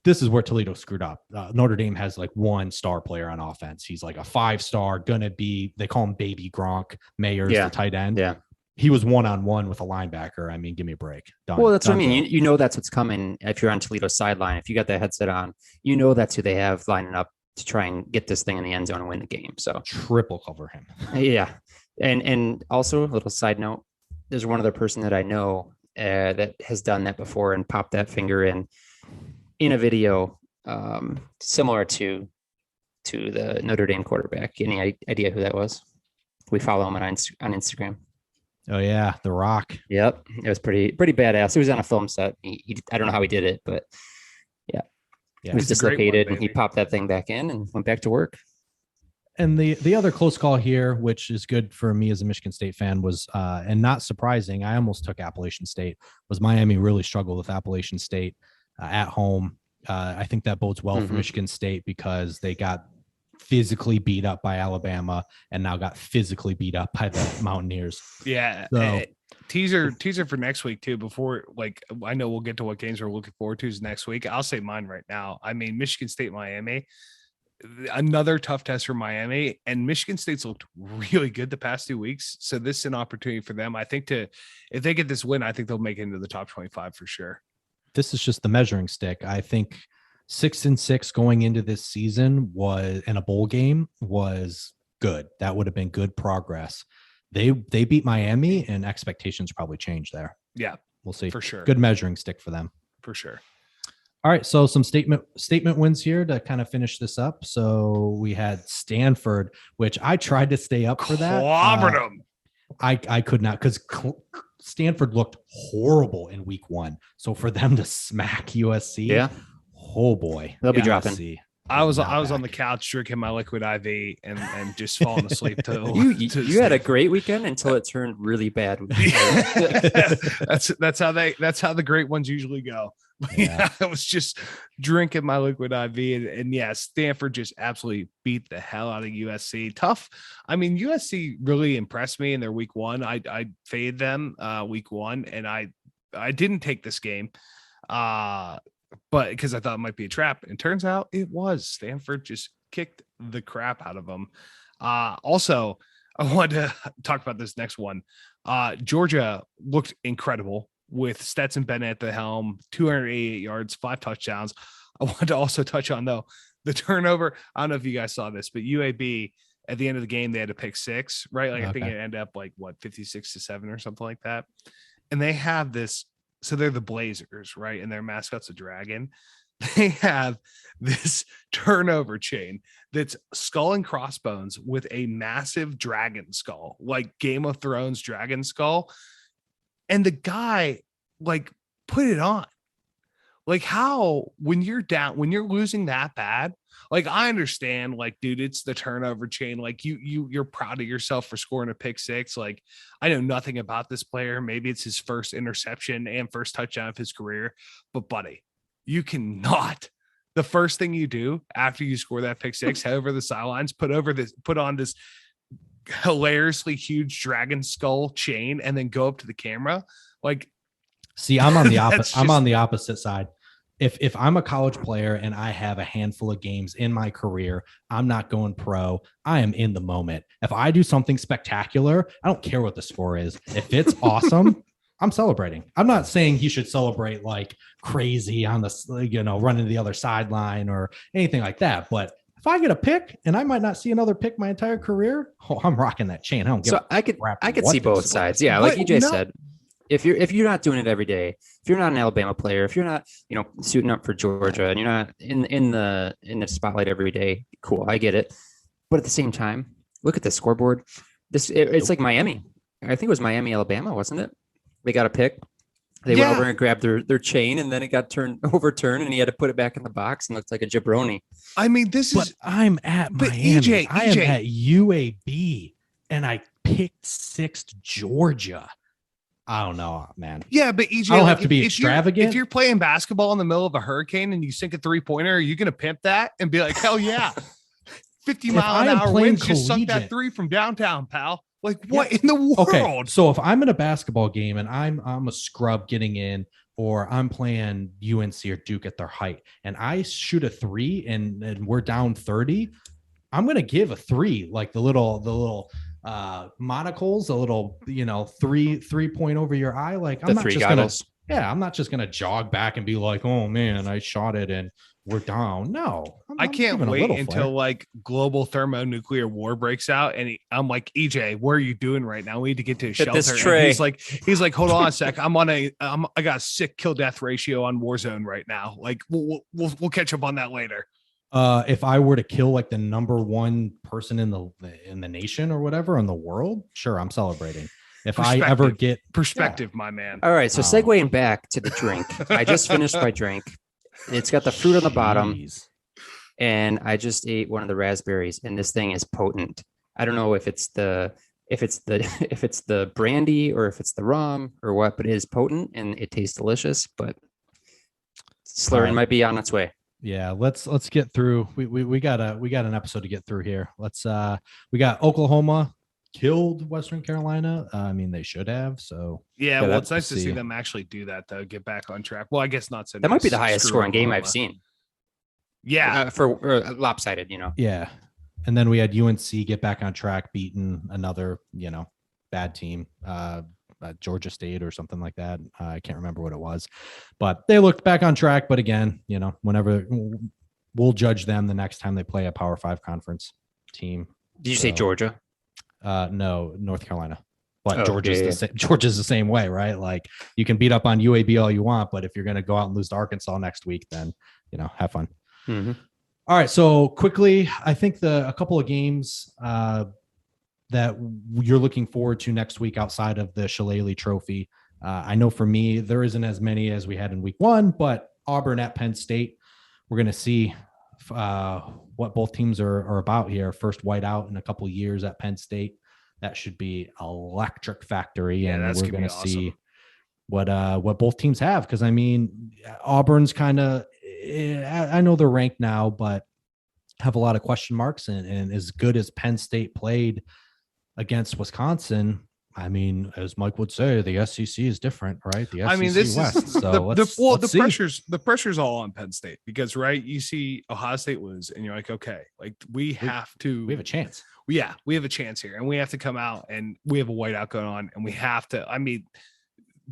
Speaker 2: this is where Toledo screwed up. Notre Dame has like 1 star player on offense. He's like a 5-star, they call him Baby Gronk. Mayer's the tight end.
Speaker 3: Yeah.
Speaker 2: He was 1-on-1 with a linebacker. I mean, give me a break.
Speaker 3: Well, that's what I mean. That's what's coming if you're on Toledo's sideline. If you got that headset on, that's who they have lining up to try and get this thing in the end zone and win the game. So
Speaker 2: triple cover him.
Speaker 3: Yeah. And also, a little side note, there's one other person that I know that has done that before and popped that finger in a video similar to the Notre Dame quarterback. Any idea who that was? We follow him on Instagram.
Speaker 2: Oh yeah, The Rock.
Speaker 3: Yep, it was pretty badass. It was on a film set. He I don't know how he did it, but yeah. He was dislocated and he popped that thing back in and went back to work.
Speaker 2: And the other close call here, which is good for me as a Michigan State fan, was and not surprising, I almost took Appalachian State, was Miami really struggled with Appalachian State at home. I think that bodes well for Michigan State because they got physically beat up by Alabama and now got physically beat up by the Mountaineers.
Speaker 1: Yeah. So, teaser for next week too, before, like, I know we'll get to what games we're looking forward to next week. I'll say mine right now. I mean, Michigan State, Miami, another tough test for Miami, and Michigan State's looked really good the past 2 weeks. So this is an opportunity for them. I think if they get this win, I think they'll make it into the top 25 for sure. This
Speaker 2: is just the measuring stick. I think 6-6 going into this season was in a bowl game was good. That would have been good progress. They beat Miami and expectations probably changed there.
Speaker 1: Yeah,
Speaker 2: we'll see
Speaker 1: for sure.
Speaker 2: Good measuring stick for them
Speaker 1: for sure.
Speaker 2: All right, so some statement wins here to kind of finish this up. So we had Stanford, which I tried to stay up for that.
Speaker 1: Clobbered them.
Speaker 2: I could not, because Stanford looked horrible in week 1. So for them to smack USC,
Speaker 3: Yeah.
Speaker 2: Oh boy,
Speaker 3: They'll be
Speaker 2: USC
Speaker 3: dropping.
Speaker 1: I was
Speaker 2: not
Speaker 1: on
Speaker 2: back.
Speaker 1: the couch drinking my liquid IV and just falling asleep to
Speaker 3: You had a great weekend until it turned really bad.
Speaker 1: that's how the great ones usually go.
Speaker 2: Yeah.
Speaker 1: I was just drinking my liquid IV and yeah, Stanford just absolutely beat the hell out of USC. Tough. I mean, USC really impressed me in their week 1. I faded them week 1 and I didn't take this game. But because I thought it might be a trap, and turns out it was. Stanford just kicked the crap out of them. Also, I wanted to talk about this next one. Georgia looked incredible with Stetson Bennett at the helm, 288 yards, 5 touchdowns. I wanted to also touch on, though, the turnover. I don't know if you guys saw this, but UAB at the end of the game, they had to pick 6, right? Like, I think it ended up like 56-7 or something like that. And they have this. So they're the Blazers, right? And their mascot's a dragon. They have this turnover chain that's skull and crossbones with a massive dragon skull, like Game of Thrones dragon skull. And the guy like put it on. Like, how, when you're down, when you're losing that bad, like, I understand, like, dude, it's the turnover chain. Like, you're proud of yourself for scoring a pick 6. Like, I know nothing about this player. Maybe it's his first interception and first touchdown of his career, but buddy, you cannot. The first thing you do after you score that pick 6, head over the sidelines, put on this hilariously huge dragon skull chain, and then go up to the camera. Like,
Speaker 2: see, I'm on the opposite. I'm on the opposite side. If I'm a college player and I have a handful of games in my career, I'm not going pro. I am in the moment. If I do something spectacular, I don't care what the score is. If it's awesome, I'm celebrating. I'm not saying he should celebrate like crazy on the, running to the other sideline or anything like that. But if I get a pick and I might not see another pick my entire career, I'm rocking that chain. I don't give
Speaker 3: so I could see both sides. Yeah, like EJ said. If you're not doing it every day, if you're not an Alabama player, if you're not, suiting up for Georgia and you're not in the spotlight every day, cool, I get it. But at the same time, look at the scoreboard. It's like Miami. I think it was Miami, Alabama, wasn't it? They got a pick. They went over and grabbed their chain, and then it got overturned, and he had to put it back in the box and looked like a jabroni.
Speaker 2: I mean, I'm at Miami. EJ. I am at UAB, and I picked 6th Georgia. I don't know, man.
Speaker 1: Yeah, but EJ,
Speaker 2: I don't have to be extravagant.
Speaker 1: If you're playing basketball in the middle of a hurricane and you sink a 3-pointer, are you going to pimp that and be like, hell yeah, 50-mile-an-hour winds, just suck that 3 from downtown, pal? Like, what in the world?
Speaker 2: Okay, so if I'm in a basketball game and I'm a scrub getting in, or I'm playing UNC or Duke at their height, and I shoot a 3 and we're down 30, I'm going to give a 3, like the little monocles, a little 3-point over your eye. Like, I'm not just gonna jog back and be like, oh man, I shot it and we're down. No,
Speaker 1: I can't wait until like global thermonuclear war breaks out, and I'm like, EJ, what are you doing right now? We need to get to a shelter. And he's like, hold on a sec. I got a sick kill death ratio on Warzone right now. Like, we'll catch up on that later.
Speaker 2: If I were to kill like the number 1 person in the nation or whatever in the world, sure, I'm celebrating. If I ever get
Speaker 1: perspective, my man.
Speaker 3: All right, so segueing back to the drink, I just finished my drink. It's got the fruit on the bottom, and I just ate one of the raspberries, and this thing is potent. I don't know if it's the brandy or if it's the rum or what, but it is potent and it tastes delicious. But slurring might be on its way.
Speaker 2: Yeah, let's get through. We got an episode to get through here. We got Oklahoma killed Western Carolina. I mean, they should have. So
Speaker 1: yeah, well, it's nice to see them actually do that, though. Get back on track. Well, I guess not. So
Speaker 3: that might be the highest scoring game I've seen.
Speaker 1: Yeah,
Speaker 3: for lopsided,
Speaker 2: Yeah, and then we had UNC get back on track, beating another bad team. Georgia State or something like that. I can't remember what it was, but they looked back on track. But again, whenever we'll judge them the next time they play a Power 5 conference team.
Speaker 3: Did you say Georgia?
Speaker 2: No, North Carolina. But
Speaker 3: Oh,
Speaker 2: Georgia's the same way, right? Like you can beat up on UAB all you want, but if you're going to go out and lose to Arkansas next week, then have fun.
Speaker 3: Mm-hmm.
Speaker 2: All right, so quickly, I think a couple of games that you're looking forward to next week outside of the Shillelagh Trophy. I know for me, there isn't as many as we had in week 1, but Auburn at Penn State, we're going to see what both teams are about here. First whiteout in a couple of years at Penn State. That should be electric factory, and we're going to see what both teams have. Because I mean, Auburn's kind of, I know they're ranked now, but have a lot of question marks. And as good as Penn State played against Wisconsin, I mean, as Mike would say, the SEC is different, right? The SEC
Speaker 1: this
Speaker 2: West.
Speaker 1: Is
Speaker 2: so
Speaker 1: the pressure's all on Penn State because, right, you see Ohio State lose, and you're like, okay, like we have a
Speaker 2: chance.
Speaker 1: Yeah, we have a chance here, and we have to come out, and we have a whiteout going on, and we have to. I mean,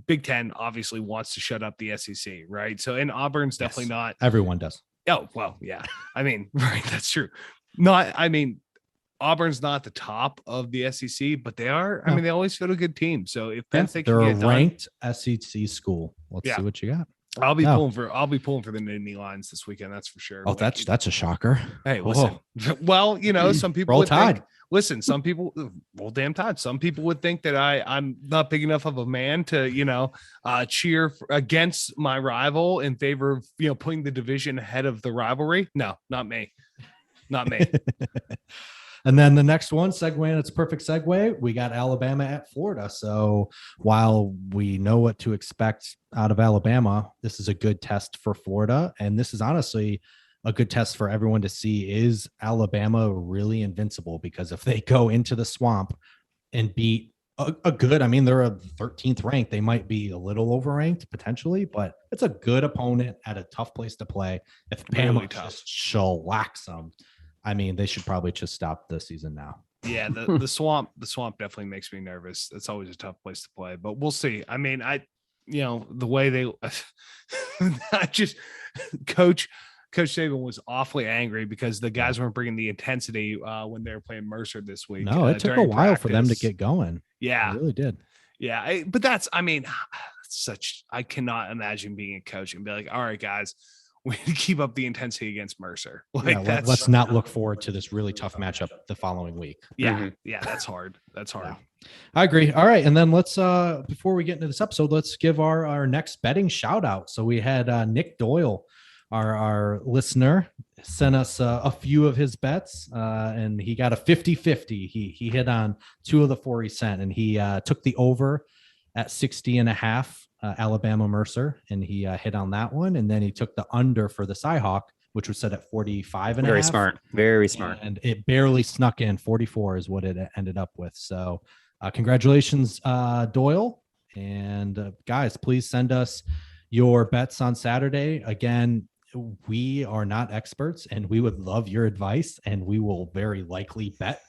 Speaker 1: Big Ten obviously wants to shut up the SEC, right? So, and Auburn's definitely not.
Speaker 2: Everyone does.
Speaker 1: Oh well, yeah. I mean, right, that's true. Auburn's not the top of the SEC, but they are. I mean, they always feel a good team. So if Penn State
Speaker 2: they're
Speaker 1: can get
Speaker 2: a ranked SEC school. Let's see what you got.
Speaker 1: I'll be pulling for the Nittany Lions this weekend. That's for sure.
Speaker 2: Oh, that's a shocker.
Speaker 1: Hey, listen. Well, some people
Speaker 2: Roll Tide.
Speaker 1: Some people roll damn Tide. Some people would think that I'm not big enough of a man to, cheer against my rival in favor of, putting the division ahead of the rivalry. No, not me. Not me.
Speaker 2: And then the next one, segue, and it's a perfect segue. We got Alabama at Florida. So while we know what to expect out of Alabama, this is a good test for Florida. And this is honestly a good test for everyone to see, is Alabama really invincible? Because if they go into the swamp and beat a good, I mean, they're a 13th ranked. They might be a little overranked potentially, but it's a good opponent at a tough place to play. If Bama just shellacks them, I mean, they should probably just stop the season now.
Speaker 1: Yeah, the swamp definitely makes me nervous. It's always a tough place to play, but we'll see. I mean, the way they, Coach Saban was awfully angry because the guys weren't bringing the intensity when they were playing Mercer this week.
Speaker 2: No, it took a while for them to get going.
Speaker 1: Yeah,
Speaker 2: it really did.
Speaker 1: Yeah, but I cannot imagine being a coach and be like, all right, guys, we need to keep up the intensity against Mercer.
Speaker 2: Let's not look forward to this really tough matchup the following week.
Speaker 1: Yeah. Yeah. That's hard. Yeah.
Speaker 2: I agree. All right. And then let's, before we get into this episode, let's give our next betting shout out. So we had Nick Doyle, our listener, sent us a few of his bets and he got a 50-50. He hit on 2 of the 4 he sent, and he took the over at 60.5. Alabama Mercer, and he hit on that one. And then he took the under for the Cyhawk, which was set at 45.5.
Speaker 3: Very smart.
Speaker 2: And it barely snuck in. 44 is what it ended up with. So congratulations, Doyle. And guys, please send us your bets on Saturday. Again, we are not experts, and we would love your advice, and we will very likely bet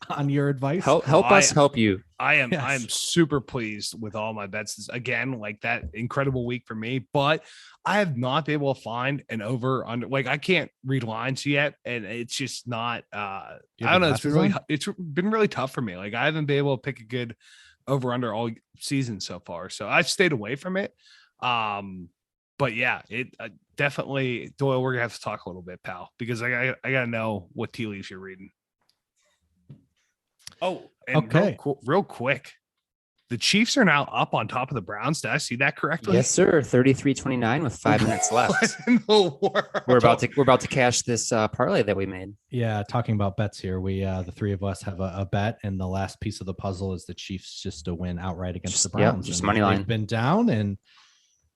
Speaker 2: on your advice.
Speaker 3: Help us help you.
Speaker 1: I am super pleased with all my bets. Again, like that incredible week for me, but I have not been able to find an over under. Like I can't read lines yet, and it's just not. I don't know. It's been really tough for me. Like I haven't been able to pick a good over under all season so far, so I've stayed away from it. But yeah, it definitely, Doyle. We're gonna have to talk a little bit, pal, because I gotta know what tea leaves you're reading. Oh, and
Speaker 2: okay.
Speaker 1: Real quick. The Chiefs are now up on top of the Browns. Did I see that correctly?
Speaker 3: Yes, sir. 33-29 with 5 minutes left.
Speaker 1: In the world?
Speaker 3: We're about to cash this parlay that we made.
Speaker 2: Yeah, talking about bets here. We the 3 of us have a bet, and the last piece of the puzzle is the Chiefs just to win outright against the Browns.
Speaker 3: Just money line.
Speaker 2: They've been down, and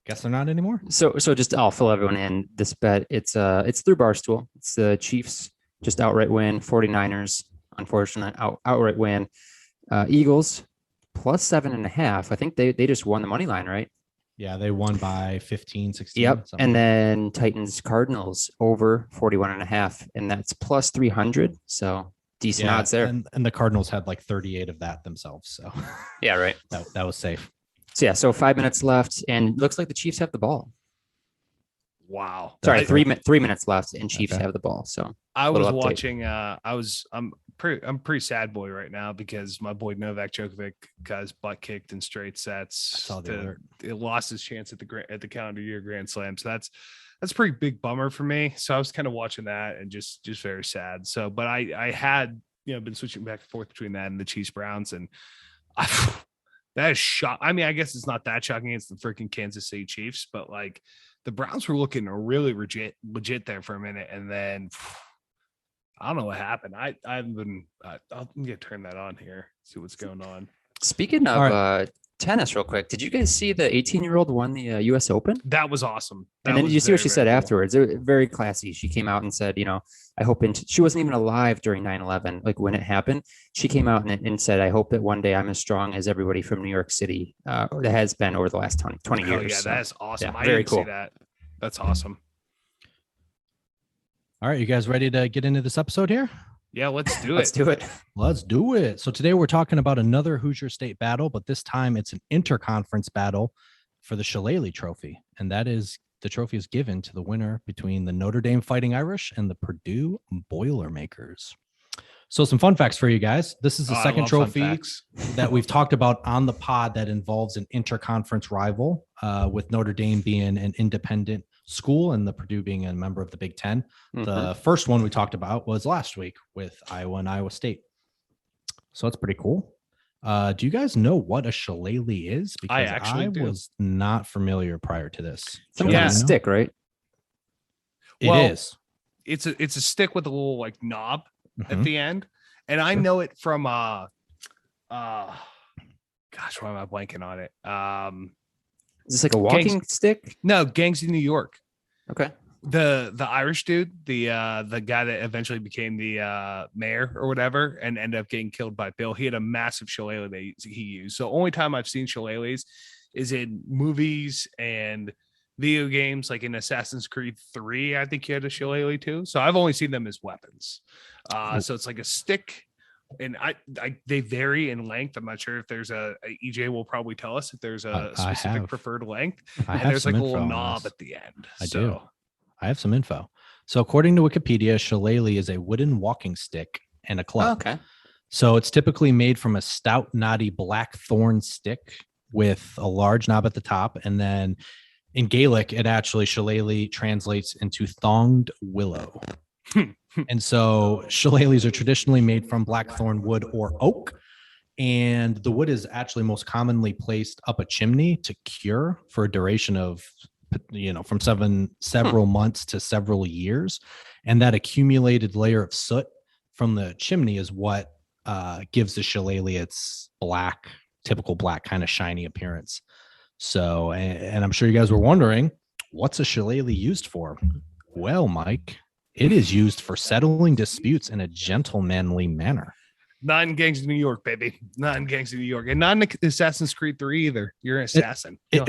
Speaker 2: guess they're not anymher.
Speaker 3: So just I'll fill everyone in. This bet it's through Barstool. It's the Chiefs just outright win. 49ers. Unfortunate outright win. Eagles plus 7.5. I think they just won the money line, right?
Speaker 2: Yeah, they won by 15, 16.
Speaker 3: Yep. And then Titans Cardinals over 41.5, and that's plus 300. So decent odds there.
Speaker 2: And the Cardinals had like 38 of that themselves. So
Speaker 3: yeah, right.
Speaker 2: That was safe.
Speaker 3: So 5 minutes left, and looks like the Chiefs have the ball.
Speaker 1: Wow.
Speaker 3: Sorry, 3 minutes left, and Chiefs have the ball. So
Speaker 1: I was
Speaker 3: little update.
Speaker 1: watching. I'm pretty sad boy right now because my boy Novak Djokovic got his butt kicked in straight sets. It lost his chance at the calendar year Grand Slam. So that's a pretty big bummer for me. So I was kind of watching that and just very sad. So, but I had been switching back and forth between that and the Chiefs Browns, and that is shock. I mean, I guess it's not that shocking. It's the freaking Kansas City Chiefs, but like the Browns were looking really legit there for a minute, and then I don't know what happened. I haven't been. I'll get turn that on here. See what's going on.
Speaker 3: Speaking of tennis, real quick, did you guys see the 18-year-old won the U.S. Open?
Speaker 1: That was awesome.
Speaker 3: And then did you see what she said afterwards? It was very classy. She came out and said, I hope. She wasn't even alive during 9/11, like when it happened. She came out and said, I hope that one day I'm as strong as everybody from New York City that has been over the last 20 years.
Speaker 1: Yeah, so, that's awesome.
Speaker 3: Yeah,
Speaker 1: I
Speaker 3: very
Speaker 1: didn't
Speaker 3: cool.
Speaker 1: see that. That's awesome.
Speaker 2: All right, you guys ready to get into this episode here?
Speaker 1: Yeah, let's do it.
Speaker 2: Let's do it. So today we're talking about another Hoosier State battle, but this time it's an interconference battle for the Shillelagh Trophy. And that is, the trophy is given to the winner between the Notre Dame Fighting Irish and the Purdue Boilermakers. So some fun facts for you guys. This is the second trophy that we've talked about on the pod that involves an interconference rival, with Notre Dame being an independent school and the Purdue being a member of the Big Ten. Mm-hmm. The first one we talked about was last week with Iowa and Iowa State. So that's pretty cool. Do you guys know what a shillelagh is? Because I was not familiar prior to this.
Speaker 3: Some kind of stick, right?
Speaker 2: It is.
Speaker 1: It's a stick with a little like knob at the end. And I know it from gosh, why am I blanking on it?
Speaker 3: Is this like a walking stick?
Speaker 1: No, Gangs in New York.
Speaker 3: Okay.
Speaker 1: The Irish dude, the guy that eventually became the mayor or whatever and ended up getting killed by Bill. He had a massive shillelagh that he used. So only time I've seen shillelaghs is in movies and video games, like in Assassin's Creed 3. I think you had a shillelagh too. So I've only seen them as weapons. So it's like a stick. And they vary in length. I'm not sure if there's EJ will probably tell us if there's a specific preferred length. And there's like a little knob at the end.
Speaker 2: I have some info. So according to Wikipedia, shillelagh is a wooden walking stick and a club.
Speaker 3: Okay.
Speaker 2: So it's typically made from a stout, knotty black thorn stick with a large knob at the top. And then in Gaelic, it actually shillelagh translates into thonged willow. And so shillelaghs are traditionally made from blackthorn wood or oak, and the wood is actually most commonly placed up a chimney to cure for a duration of from several months to several years, and that accumulated layer of soot from the chimney is what gives the shillelagh its typical black kind of shiny appearance. So, and I'm sure you guys were wondering, what's a shillelagh used for? Well, Mike, it is used for settling disputes in a gentlemanly manner.
Speaker 1: Not in Gangs of New York, baby. Not in Gangs of New York. And not in Assassin's Creed 3 either. You're an assassin.
Speaker 2: It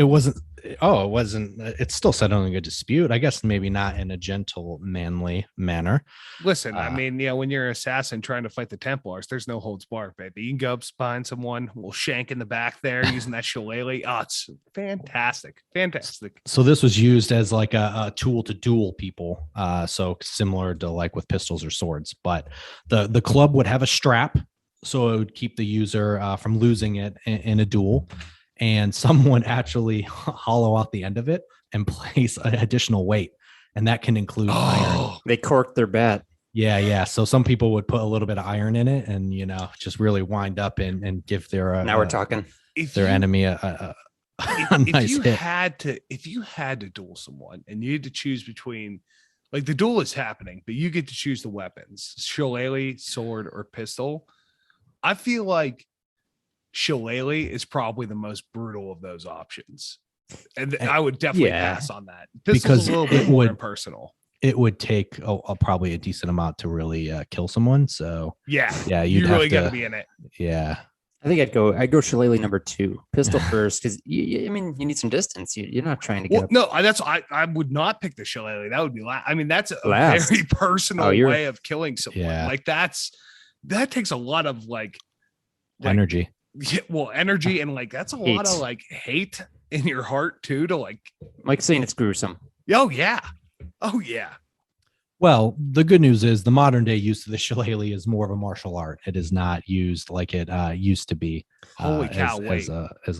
Speaker 2: wasn't. Oh, it wasn't. It's still settling a dispute. I guess maybe not in a gentlemanly manner.
Speaker 1: Listen, I mean, when you're an assassin trying to fight the Templars, there's no holds barred, baby. You can go up behind someone, we'll shank in the back there using that shillelagh. Oh, it's fantastic. Fantastic.
Speaker 2: So this was used as like a tool to duel people. So similar to like with pistols or swords, but the club would have a strap, so it would keep the user from losing it in a duel, and someone actually hollow out the end of it and place an additional weight, and that can include iron.
Speaker 3: They corked their bat.
Speaker 2: Yeah. So some people would put a little bit of iron in it, and just really wind up and give their
Speaker 3: now we're talking
Speaker 2: enemy a nice hit.
Speaker 1: If you had to duel someone and you had to choose between, like, the duel is happening, but you get to choose the weapons, shillelagh, sword, or pistol. I feel like shillelagh is probably the most brutal of those options. And I would definitely pass on that. Pistol's a little bit more impersonal.
Speaker 2: It would take probably a decent amount to really kill someone. So
Speaker 1: yeah, you really got to be in it.
Speaker 2: Yeah.
Speaker 3: I think I'd go shillelagh number 2, pistol first, because you need some distance. You're not trying to get.
Speaker 1: I would not pick the shillelagh. That would be that's a very personal way of killing someone.
Speaker 2: Yeah.
Speaker 1: Like that takes a lot of like
Speaker 2: energy.
Speaker 1: Yeah, energy and like that's a lot of like hate in your heart too. To like,
Speaker 3: Mike's saying it's gruesome.
Speaker 1: Oh yeah. Oh yeah.
Speaker 2: Well, the good news is the modern day use of the shillelagh is more of a martial art. It is not used like it used to be.
Speaker 1: Holy cow!
Speaker 2: As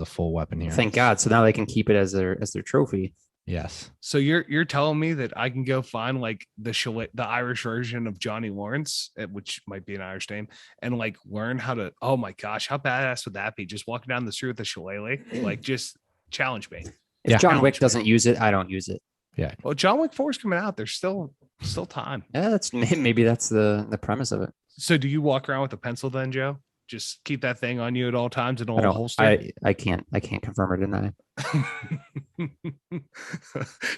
Speaker 2: a full weapon here.
Speaker 3: Thank God. So now they can keep it as their trophy.
Speaker 2: Yes.
Speaker 1: So you're telling me that I can go find like the Irish version of Johnny Lawrence, which might be an Irish name, and like learn how to. Oh my gosh, how badass would that be? Just walking down the street with a shillelagh, like just challenge me.
Speaker 3: If John Wick
Speaker 1: Challenge me.
Speaker 3: doesn't use it, I don't use it.
Speaker 2: Yeah.
Speaker 1: Well, John Wick 4 is coming out. There's still time.
Speaker 3: Yeah, that's maybe that's the premise of it.
Speaker 1: So do you walk around with a pencil then, Joe? Just keep that thing on you at all times in a little holster.
Speaker 3: I can't confirm or deny.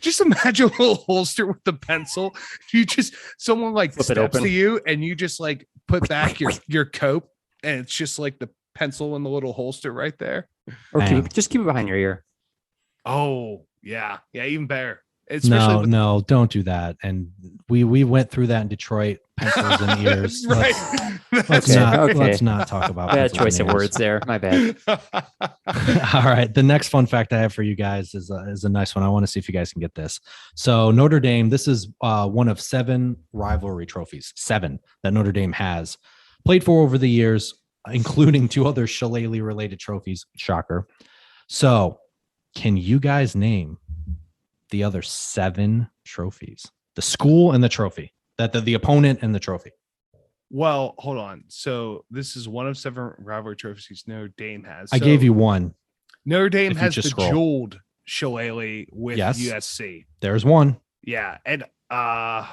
Speaker 1: Just imagine a little holster with the pencil. You just someone like
Speaker 3: Flip it
Speaker 1: steps
Speaker 3: open.
Speaker 1: to you and you just like put back your coat and it's just like the pencil in the little holster right there.
Speaker 3: Or
Speaker 2: Bam.
Speaker 3: just keep it behind your ear.
Speaker 1: Oh yeah, even better.
Speaker 2: No, don't do that. And we went through that in Detroit. Pencils and ears.
Speaker 1: Right.
Speaker 2: Let's not talk about
Speaker 3: Bad
Speaker 2: pencils
Speaker 3: choice
Speaker 2: and
Speaker 3: of
Speaker 2: ears.
Speaker 3: words there. My bad.
Speaker 2: All right. The next fun fact I have for you guys is a nice one. I want to see if you guys can get this. So Notre Dame, this is one of 7 rivalry trophies, 7 that Notre Dame has played for over the years, including 2 other shillelagh related trophies. Shocker. So can you guys name the other 7 trophies? The school and the trophy. That the opponent and the trophy.
Speaker 1: Well, hold on. So this is one of 7 rivalry trophies Notre Dame has.
Speaker 2: I gave you one.
Speaker 1: Notre Dame
Speaker 2: If you
Speaker 1: has the
Speaker 2: just scroll.
Speaker 1: jeweled shillelagh with
Speaker 2: Yes.
Speaker 1: USC.
Speaker 2: There's one.
Speaker 1: Yeah, and gosh,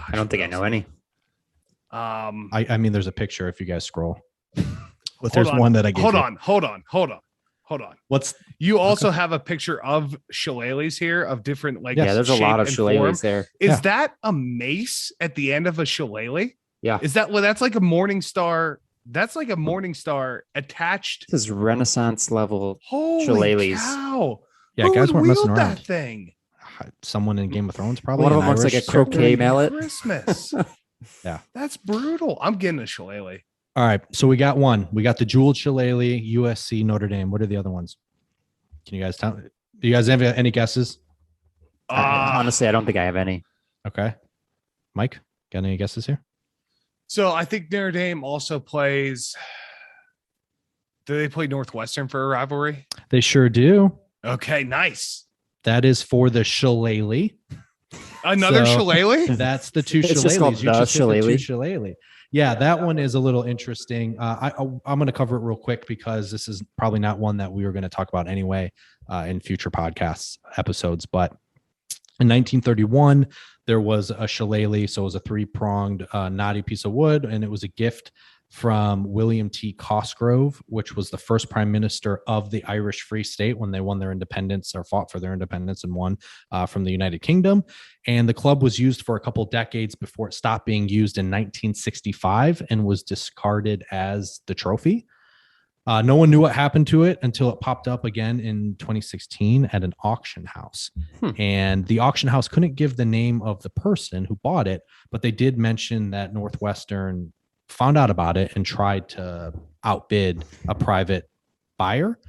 Speaker 3: I don't think I know any.
Speaker 2: I mean, there's a picture if you guys scroll. But
Speaker 1: Hold
Speaker 2: there's
Speaker 1: on.
Speaker 2: one that I gave
Speaker 1: Hold
Speaker 2: you.
Speaker 1: on.
Speaker 2: What's
Speaker 1: You also have a picture of shillelaghs here of different like
Speaker 3: Yeah, there's a lot
Speaker 1: shape
Speaker 3: of
Speaker 1: and
Speaker 3: shillelaghs
Speaker 1: form.
Speaker 3: there.
Speaker 1: Is
Speaker 2: Yeah.
Speaker 1: that a mace at the end of a shillelagh?
Speaker 3: Yeah.
Speaker 1: Is that that's like a morning star? That's like a morning star attached.
Speaker 3: This is Renaissance level.
Speaker 1: Holy
Speaker 3: Shillelaghs.
Speaker 1: cow!
Speaker 2: yeah,
Speaker 1: Who
Speaker 2: guys
Speaker 1: would
Speaker 2: weren't messing
Speaker 1: wield
Speaker 2: around.
Speaker 1: that thing.
Speaker 2: Someone in Game of Thrones, probably.
Speaker 3: One of
Speaker 2: an
Speaker 3: them looks like
Speaker 2: Irish
Speaker 3: a croquet
Speaker 2: character.
Speaker 3: mallet.
Speaker 1: Christmas.
Speaker 2: Yeah.
Speaker 1: That's brutal. I'm getting a shillelagh.
Speaker 2: All right, so we got one. We got the jeweled shillelagh, USC, Notre Dame. What are the other ones? Can you guys tell? Do you guys have any guesses?
Speaker 3: Honestly, I don't think I have any.
Speaker 2: Okay, Mike, got any guesses here?
Speaker 1: So I think Notre Dame also plays. Do they play Northwestern for a rivalry?
Speaker 2: They sure do.
Speaker 1: Okay, nice.
Speaker 2: That is for the shillelagh.
Speaker 1: Another
Speaker 2: So-
Speaker 1: shillelagh?
Speaker 2: That's the 2
Speaker 3: It's just
Speaker 2: shillelaghs.
Speaker 3: called
Speaker 2: You
Speaker 3: the
Speaker 2: just hit the 2
Speaker 3: shillelagh.
Speaker 2: shillelagh. Yeah, that one is a little interesting. I'm going to cover it real quick because this is probably not one that we were going to talk about anyway in future podcasts episodes. But in 1931, there was a shillelagh. So it was a 3-pronged knotty piece of wood, and it was a gift from William T. Cosgrove, which was the first prime minister of the Irish Free State when they won their independence or fought for their independence and won from the United Kingdom. And the club was used for a couple decades before it stopped being used in 1965 and was discarded as the trophy. No one knew what happened to it until it popped up again in 2016 at an auction house. And the auction house couldn't give the name of the person who bought it, but they did mention that Northwestern found out about it and tried to outbid a private buyer,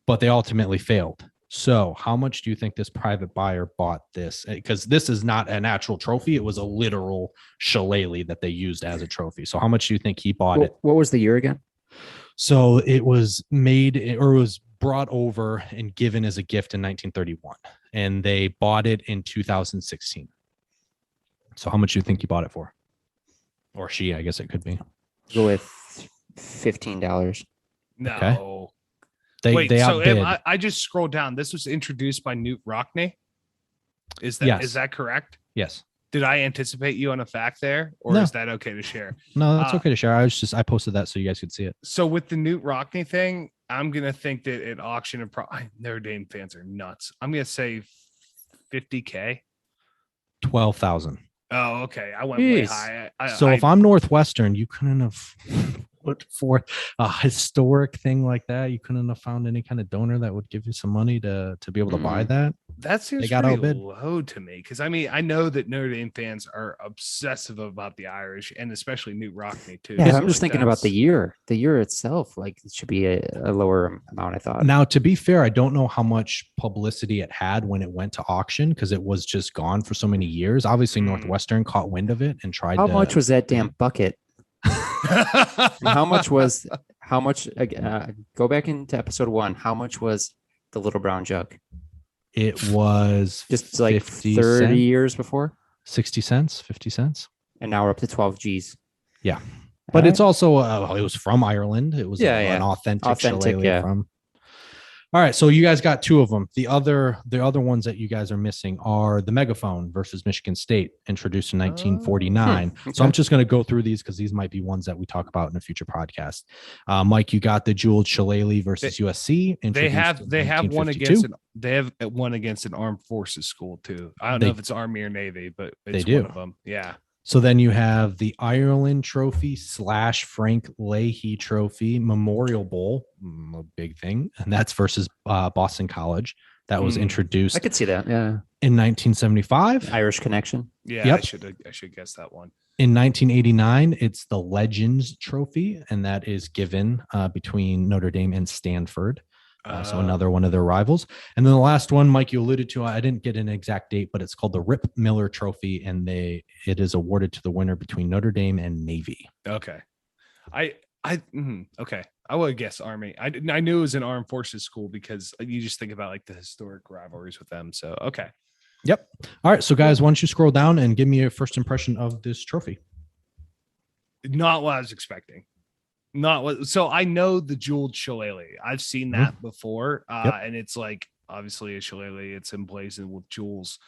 Speaker 2: but they ultimately failed. So how much do you think this private buyer bought this? Because this is not an actual trophy. It was a literal shillelagh that they used as a trophy. So how much do you think he bought it?
Speaker 3: What was the year again?
Speaker 2: So it was made or it was brought over and given as a gift in 1931, and they bought it in 2016. So how much do you think he bought it for? Or she, I guess it could be.
Speaker 3: Go with $15.
Speaker 1: No.
Speaker 2: Okay.
Speaker 1: Wait,
Speaker 2: they
Speaker 1: so
Speaker 2: outbid.
Speaker 1: I just scrolled down. This was introduced by Newt Rockney. Is that
Speaker 2: Yes.
Speaker 1: correct?
Speaker 2: Yes.
Speaker 1: Did I anticipate you on a fact there, or
Speaker 2: No.
Speaker 1: is that okay to share?
Speaker 2: No, that's okay to share. I posted that so you guys could see it.
Speaker 1: So with the Newt Rockney thing, I'm gonna think that at auction and Notre Dame fans are nuts. I'm gonna say 50K.
Speaker 2: 12,000.
Speaker 1: Oh, okay. I went way
Speaker 3: Jeez.
Speaker 1: high.
Speaker 2: So if I'm Northwestern, you couldn't have put forth a historic thing like that. You couldn't have found any kind of donor that would give you some money to be able to buy that.
Speaker 1: That seems
Speaker 2: They got
Speaker 1: pretty
Speaker 2: outbid.
Speaker 1: low to me because I mean I know that Notre Dame fans are obsessive about the Irish and especially Newt Rockne too.
Speaker 3: Yeah,
Speaker 1: So,
Speaker 3: I'm just
Speaker 1: like,
Speaker 3: thinking about the year. The year itself, like it should be a lower amount, I thought.
Speaker 2: Now, to be fair, I don't know how much publicity it had when it went to auction because it was just gone for so many years. Obviously, Northwestern caught wind of it and tried
Speaker 3: How
Speaker 2: to.
Speaker 3: much was that damn bucket? And how much was go back into episode 1. How much was the little brown jug?
Speaker 2: It was
Speaker 3: Just like
Speaker 2: 50
Speaker 3: 30
Speaker 2: cents,
Speaker 3: years before,
Speaker 2: 60 cents, 50 cents.
Speaker 3: and now we're up to 12 G's.
Speaker 2: Yeah. But
Speaker 3: All
Speaker 2: it's also, it was from Ireland. It was an authentic shillelagh
Speaker 3: yeah.
Speaker 2: from. All right. So you guys got 2 of them. The other ones that you guys are missing are the megaphone versus Michigan State, introduced in 1949.
Speaker 3: Okay.
Speaker 2: So I'm just going to go through these because these might be ones that we talk about in a future podcast. Mike, you got the jeweled shillelagh versus USC.
Speaker 1: They have one
Speaker 2: 1952.
Speaker 1: one against an armed forces school too. I don't know if it's Army or Navy, but it's
Speaker 2: do.
Speaker 1: one of them. Yeah.
Speaker 2: So then you have the Ireland Trophy / Frank Leahy Trophy Memorial Bowl, a big thing, and that's versus Boston College. That was introduced.
Speaker 3: I could see that. Yeah,
Speaker 2: in 1975.
Speaker 3: Irish connection.
Speaker 1: Yeah,
Speaker 2: Yep.
Speaker 1: I should guess that one.
Speaker 2: In 1989, it's the Legends Trophy, and that is given between Notre Dame and Stanford. So another one of their rivals. And then the last one, Mike, you alluded to, I didn't get an exact date, but it's called the Rip Miller Trophy, and it is awarded to the winner between Notre Dame and Navy.
Speaker 1: Okay. Okay. I would guess Army. I knew it was an armed forces school because you just think about like the historic rivalries with them. So, okay.
Speaker 2: Yep. All right. So guys, why don't you scroll down and give me a first impression of this trophy?
Speaker 1: Not what I was expecting. So I know the jeweled shillelagh. I've seen that before. And it's like obviously a shillelagh, it's emblazoned with jewels.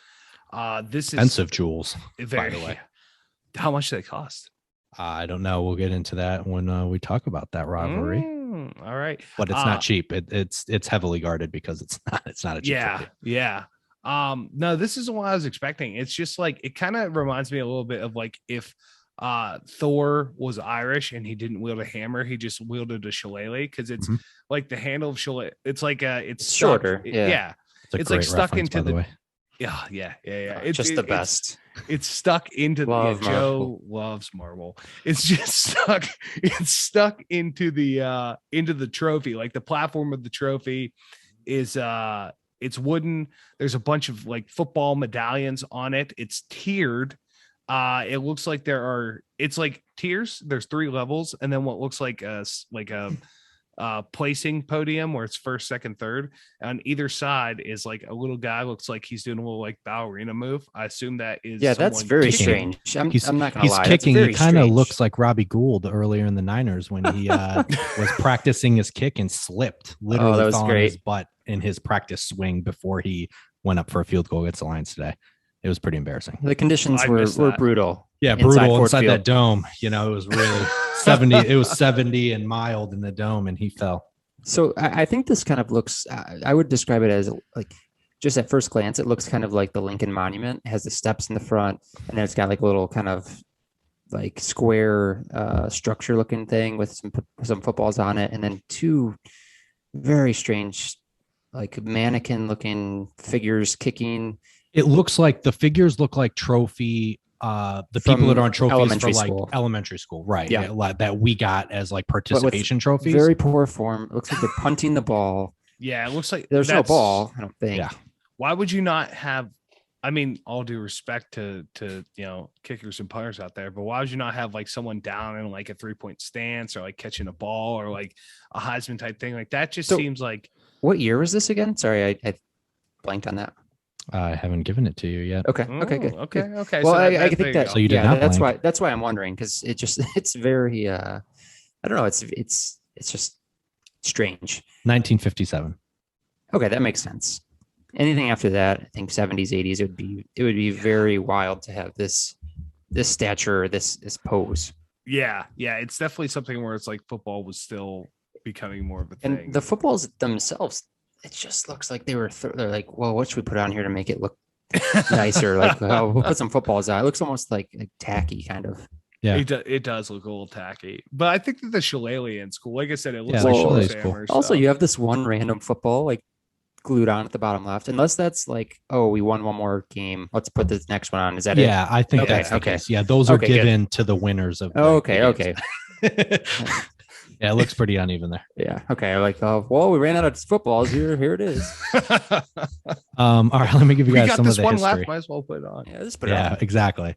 Speaker 1: This is
Speaker 2: expensive jewels,
Speaker 1: by the way. How much do they cost?
Speaker 2: I don't know. We'll get into that when we talk about that rivalry.
Speaker 1: All right.
Speaker 2: But it's not cheap. It's heavily guarded because it's not a cheap trophy.
Speaker 1: Yeah. No, this isn't what I was expecting. It's just like it kind of reminds me a little bit of like if Thor was Irish and he didn't wield a hammer, he just wielded a shillelagh because it's like the handle of shillelagh. It's like it's
Speaker 3: shorter.
Speaker 1: Yeah. It's like stuck into the
Speaker 2: way.
Speaker 1: Yeah.
Speaker 3: It's just the best.
Speaker 1: It's stuck into the Joe loves marble. It's just stuck. It's stuck into the trophy. Like the platform of the trophy is it's wooden. There's a bunch of like football medallions on it. It's tiered. It looks like it's like tiers. There's 3 levels, and then what looks like a placing podium where it's first, second, third. On either side is like a little guy, looks like he's doing a little like ballerina move. I assume that is
Speaker 3: that's very
Speaker 2: kicking.
Speaker 3: strange. I'm not gonna
Speaker 2: he's
Speaker 3: lie.
Speaker 2: Kicking. He kind of looks like Robbie Gould earlier in the Niners when he was practicing his kick and slipped, literally
Speaker 3: that was
Speaker 2: fell on
Speaker 3: great.
Speaker 2: his butt in his practice swing before he went up for a field goal against the Lions today. It was pretty embarrassing.
Speaker 3: The conditions were brutal.
Speaker 2: Yeah, brutal inside that dome. You know, it was really 70. It was 70 and mild in the dome, and he fell.
Speaker 3: So I think this kind of looks. I would describe it as like, just at first glance, it looks kind of like the Lincoln Monument. It has the steps in the front, and then it's got like a little kind of like square structure looking thing with some footballs on it, and then 2 very strange, like mannequin looking figures kicking.
Speaker 2: It looks like the figures look like trophy. The people that are on trophies for like elementary school, right? Yeah, that we got as like participation trophies.
Speaker 3: Very poor form. It looks like they're punting the ball.
Speaker 1: Yeah, it looks like
Speaker 3: there's no ball. I don't think.
Speaker 2: Yeah.
Speaker 1: Why would you not have? I mean, all due respect to kickers and punters out there, but why would you not have like someone down in like a 3-point stance or like catching a ball or like a Heisman type thing? Like that just seems like.
Speaker 3: What year was this again? Sorry, I blanked on that.
Speaker 2: I haven't given it to you yet.
Speaker 3: Okay. Good.
Speaker 1: Okay.
Speaker 3: Well, I think that.
Speaker 2: So you did not.
Speaker 3: That's why I'm wondering, because it's very. I don't know. It's just strange.
Speaker 2: 1957.
Speaker 3: Okay, that makes sense. Anything after that, I think 70s, 80s, it would be very wild to have this stature, this pose.
Speaker 1: Yeah. It's definitely something where it's like football was still becoming more of a thing.
Speaker 3: And the footballs themselves, it just looks like they're like, well, what should we put on here to make it look nicer? Like, oh, we'll put some footballs on. It looks almost like tacky, kind of.
Speaker 2: Yeah,
Speaker 1: it does look a little tacky. But I think that the shillelagh in school, like I said, it looks
Speaker 2: like
Speaker 1: cool.
Speaker 2: Cool.
Speaker 3: Also, you have this one random football like glued on at the bottom left, unless that's like, oh, we won one more game. Let's put this next one on. Is that it?
Speaker 2: Yeah, I think
Speaker 3: Okay,
Speaker 2: that's the
Speaker 3: okay.
Speaker 2: case. Yeah, those are
Speaker 3: Okay,
Speaker 2: given to the winners of.
Speaker 3: Okay.
Speaker 2: Yeah, it looks pretty uneven there.
Speaker 3: Yeah. Okay. Like, well, we ran out of footballs. Here it is.
Speaker 2: All right, let me give you
Speaker 1: We
Speaker 2: guys
Speaker 1: got
Speaker 2: some of
Speaker 1: this
Speaker 2: the
Speaker 1: one
Speaker 2: history.
Speaker 1: left. Might as well put it on.
Speaker 3: Yeah, let's put it
Speaker 2: Yeah,
Speaker 3: on.
Speaker 2: exactly.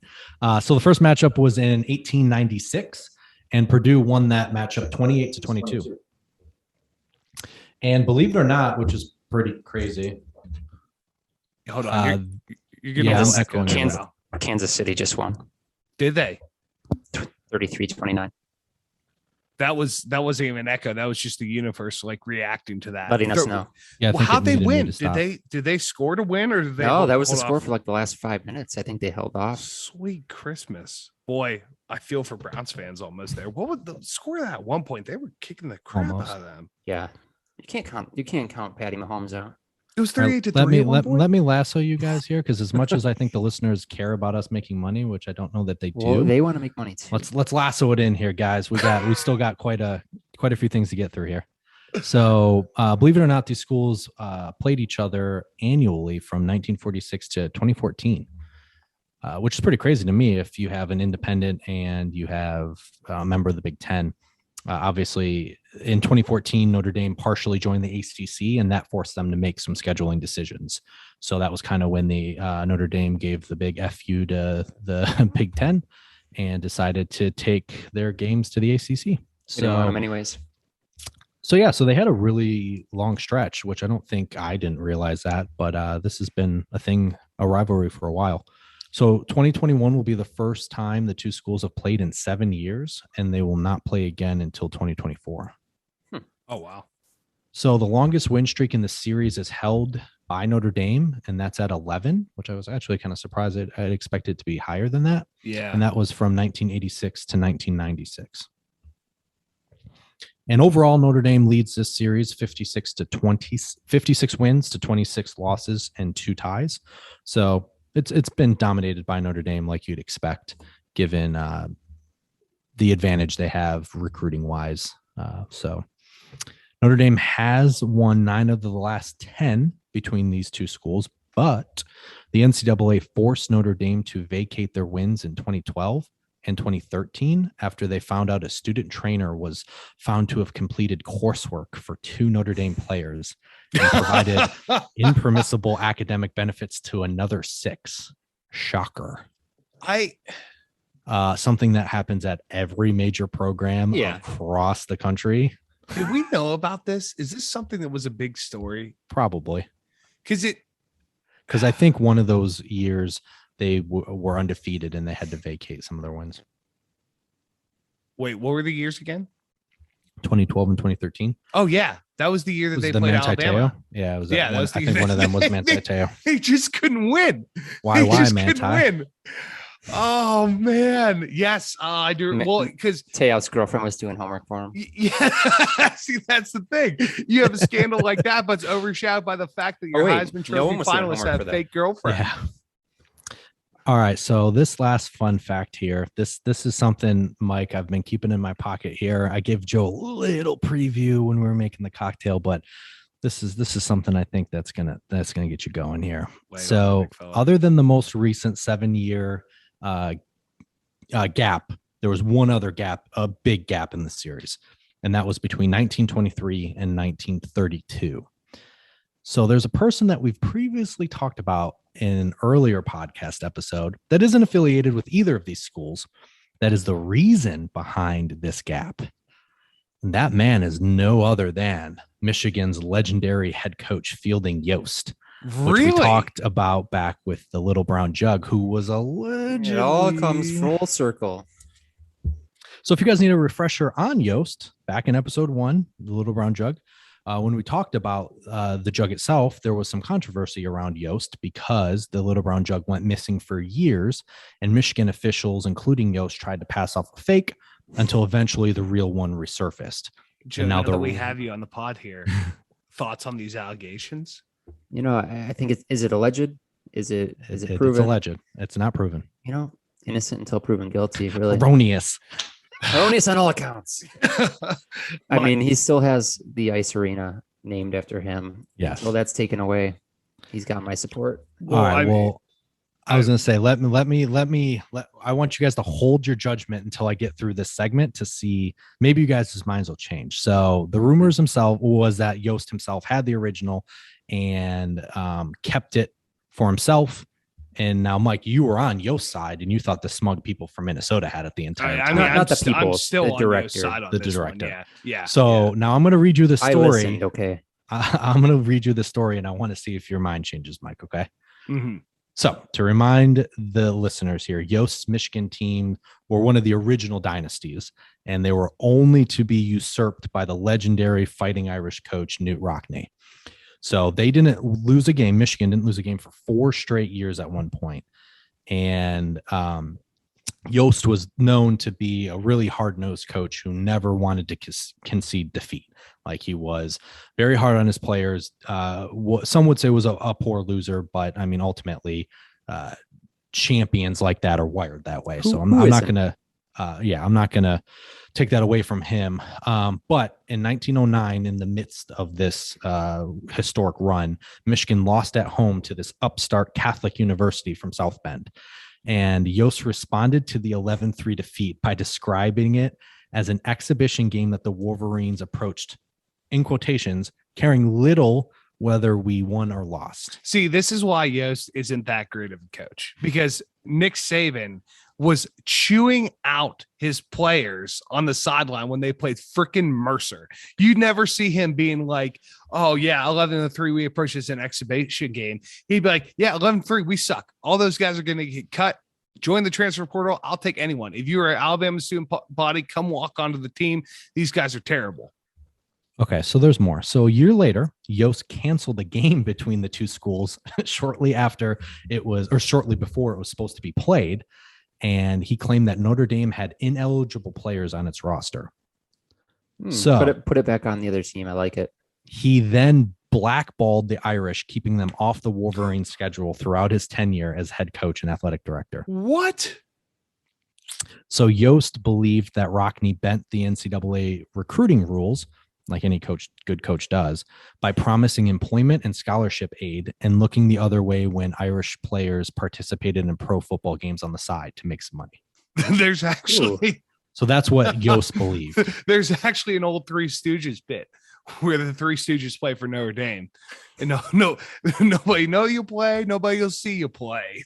Speaker 2: So the first matchup was in 1896, and Purdue won that matchup 28-22. And believe it or not, which is pretty crazy.
Speaker 1: Hold on. You're gonna
Speaker 2: yeah, I'm
Speaker 1: listen
Speaker 2: echoing
Speaker 1: to it
Speaker 2: it.
Speaker 1: now.
Speaker 3: Kansas City just won
Speaker 1: Did they?
Speaker 3: 33-29,
Speaker 1: That wasn't even an echo. That was just the universe like reacting to that.
Speaker 3: letting us know.
Speaker 2: Yeah, I
Speaker 1: Well,
Speaker 2: think
Speaker 1: how'd
Speaker 2: it
Speaker 1: they
Speaker 2: needed me
Speaker 1: win?
Speaker 2: to
Speaker 1: Did
Speaker 2: stop.
Speaker 1: they score to win or did they?
Speaker 3: No, that was the
Speaker 1: hold
Speaker 3: score
Speaker 1: off?
Speaker 3: for like the last 5 minutes. I think they held off.
Speaker 1: Sweet Christmas, boy! I feel for Browns fans almost there. What would the score of that at one point? They were kicking the crap
Speaker 2: Almost.
Speaker 1: out of them.
Speaker 3: Yeah, you can't count Patty Mahomes out.
Speaker 1: It was
Speaker 2: All right,
Speaker 1: 38-3.
Speaker 2: let me lasso you guys here, because as much as I think the listeners care about us making money, which I don't know that they do,
Speaker 3: Well, they want to make money too.
Speaker 2: let's lasso it in here, guys. We still got quite a few things to get through here. So believe it or not, these schools played each other annually from 1946 to 2014, which is pretty crazy to me. If you have an independent and you have a member of the Big Ten. Obviously, in 2014, Notre Dame partially joined the ACC, and that forced them to make some scheduling decisions. So that was kind of when the Notre Dame gave the big FU to the Big Ten and decided to take their games to the ACC.
Speaker 3: They didn't want them anyways.
Speaker 2: So they had a really long stretch, which I don't think I didn't realize that, but this has been a rivalry for a while. So 2021 will be the first time the two schools have played in 7 years, and they will not play again until 2024.
Speaker 1: Oh, wow.
Speaker 2: So the longest win streak in the series is held by Notre Dame, and that's at 11, which I was actually kind of surprised. I'd expected it to be higher than that.
Speaker 1: Yeah.
Speaker 2: And that was from 1986 to 1996. And overall, Notre Dame leads this series 56 wins to 26 losses and 2 ties. So it's been dominated by Notre Dame, like you'd expect, given the advantage they have recruiting wise. So Notre Dame has won 9 of the last 10 between these two schools, but the NCAA forced Notre Dame to vacate their wins in 2012 and 2013 after they found out a student trainer was found to have completed coursework for 2 Notre Dame players and provided impermissible academic benefits to another 6. Shocker. Something that happens at every major program across the country.
Speaker 1: Did we know about this? Is this something that was a big story?
Speaker 2: Probably.
Speaker 1: Because
Speaker 2: I think one of those years they were undefeated and they had to vacate some of their wins.
Speaker 1: Wait, what were the years again?
Speaker 2: 2012 and 2013.
Speaker 1: Oh, yeah. That was the year that they played Alabama.
Speaker 2: Yeah, it was.
Speaker 1: Yeah,
Speaker 2: I think one of them was Manti Te'o.
Speaker 1: They just couldn't win.
Speaker 2: Why,
Speaker 1: Manti? Win. Oh, man. Yes, I do. Well, because
Speaker 3: Te'o's girlfriend was doing homework for him.
Speaker 1: Yeah. See, that's the thing. You have a scandal like that, but it's overshadowed by the fact that your Heisman Trophy finalist had a fake girlfriend.
Speaker 2: Yeah. All right. So this last fun fact here, this is something, Mike, I've been keeping in my pocket here. I gave Joe a little preview when we were making the cocktail, but this is something I think that's gonna get you going here. So other than the most recent 7-year gap, there was one other gap, a big gap in the series, and that was between 1923 and 1932. So there's a person that we've previously talked about in an earlier podcast episode that isn't affiliated with either of these schools. That is the reason behind this gap. And that man is no other than Michigan's legendary head coach, Fielding Yost.
Speaker 1: Really?
Speaker 2: Which we talked about back with the Little Brown Jug, who was a legend.
Speaker 3: It all comes full circle.
Speaker 2: So if you guys need a refresher on Yost, back in episode 1, the Little Brown Jug, when we talked about the jug itself, there was some controversy around Yost because the Little Brown Jug went missing for years, and Michigan officials, including Yost, tried to pass off a fake until eventually the real one resurfaced.
Speaker 1: Joe, now that we have you on the pod here, thoughts on these allegations?
Speaker 3: You know, I think is it alleged? Is it proven?
Speaker 2: It's alleged. It's not proven.
Speaker 3: You know, innocent until proven guilty. Really
Speaker 2: erroneous
Speaker 3: on all accounts. I mean, he still has the ice arena named after him.
Speaker 2: Yes.
Speaker 3: Until that's taken away, he's got my support.
Speaker 2: All right. Well, I was going to say, I want you guys to hold your judgment until I get through this segment to see maybe you guys' minds will change. So the rumors himself was that Yost himself had the original and kept it for himself. And now, Mike, you were on Yost's side and you thought the smug people from Minnesota had it the entire time.
Speaker 3: Not the people,
Speaker 1: I'm still
Speaker 3: the
Speaker 1: on
Speaker 3: director.
Speaker 1: Yost's side on
Speaker 2: The
Speaker 1: this
Speaker 2: director.
Speaker 1: one. Yeah.
Speaker 2: So now I'm going to read you the story.
Speaker 3: I listened, okay.
Speaker 2: I'm going to read you the story and I want to see if your mind changes, Mike. Okay.
Speaker 1: Mm-hmm.
Speaker 2: So to remind the listeners here, Yost's Michigan team were one of the original dynasties, and they were only to be usurped by the legendary Fighting Irish coach, Knute Rockne. So they didn't lose a game. Michigan didn't lose a game for 4 straight years at one point. And Yost was known to be a really hard-nosed coach who never wanted to concede defeat. Like, he was very hard on his players. Some would say was a poor loser, but I mean, ultimately, champions like that are wired that way. So I'm not gonna take that away from him. But in 1909, in the midst of this historic run, Michigan lost at home to this upstart Catholic university from South Bend. And Yost responded to the 11-3 defeat by describing it as an exhibition game that the Wolverines approached, in quotations, caring little whether we won or lost.
Speaker 1: See, this is why Yost isn't that great of a coach, because Nick Saban was chewing out his players on the sideline when they played freaking Mercer. You'd never see him being like, oh yeah, 11-3, we approach this an exhibition game. He'd be like, yeah, 11-3, we suck. All those guys are going to get cut. Join the transfer portal. I'll take anyone. If you're an Alabama student body, come walk onto the team. These guys are terrible.
Speaker 2: Okay, so there's more. So a year later, Yost canceled the game between the two schools shortly before it was supposed to be played. And he claimed that Notre Dame had ineligible players on its roster. So
Speaker 3: put it back on the other team. I like it.
Speaker 2: He then blackballed the Irish, keeping them off the Wolverines schedule throughout his tenure as head coach and athletic director.
Speaker 1: What?
Speaker 2: So Yost believed that Rockne bent the NCAA recruiting rules, like any good coach does, by promising employment and scholarship aid and looking the other way when Irish players participated in pro football games on the side to make some money.
Speaker 1: There's actually...
Speaker 2: So that's what Yost believed.
Speaker 1: There's actually an old Three Stooges bit where the Three Stooges play for Notre Dame. And nobody know you play, nobody will see you play.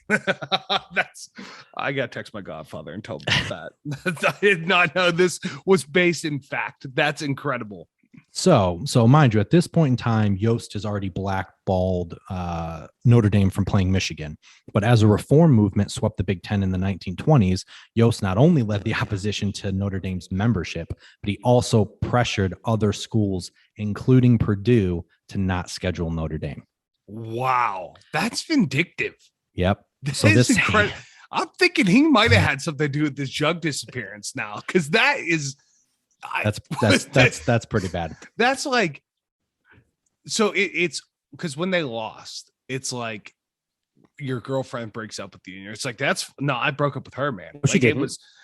Speaker 1: I got to text my godfather and tell him about that. I did not know this was based in fact. That's incredible.
Speaker 2: So mind you, at this point in time, Yost has already blackballed Notre Dame from playing Michigan. But as a reform movement swept the Big Ten in the 1920s, Yost not only led the opposition to Notre Dame's membership, but he also pressured other schools, including Purdue, to not schedule Notre Dame.
Speaker 1: Wow, that's vindictive.
Speaker 2: Yep.
Speaker 1: So this is incredible. I'm thinking he might have had something to do with this jug disappearance now, because that is...
Speaker 2: That's pretty bad.
Speaker 1: That's like, so it's because when they lost, it's like your girlfriend breaks up with you, and it's like, I broke up with her, man.
Speaker 3: She did.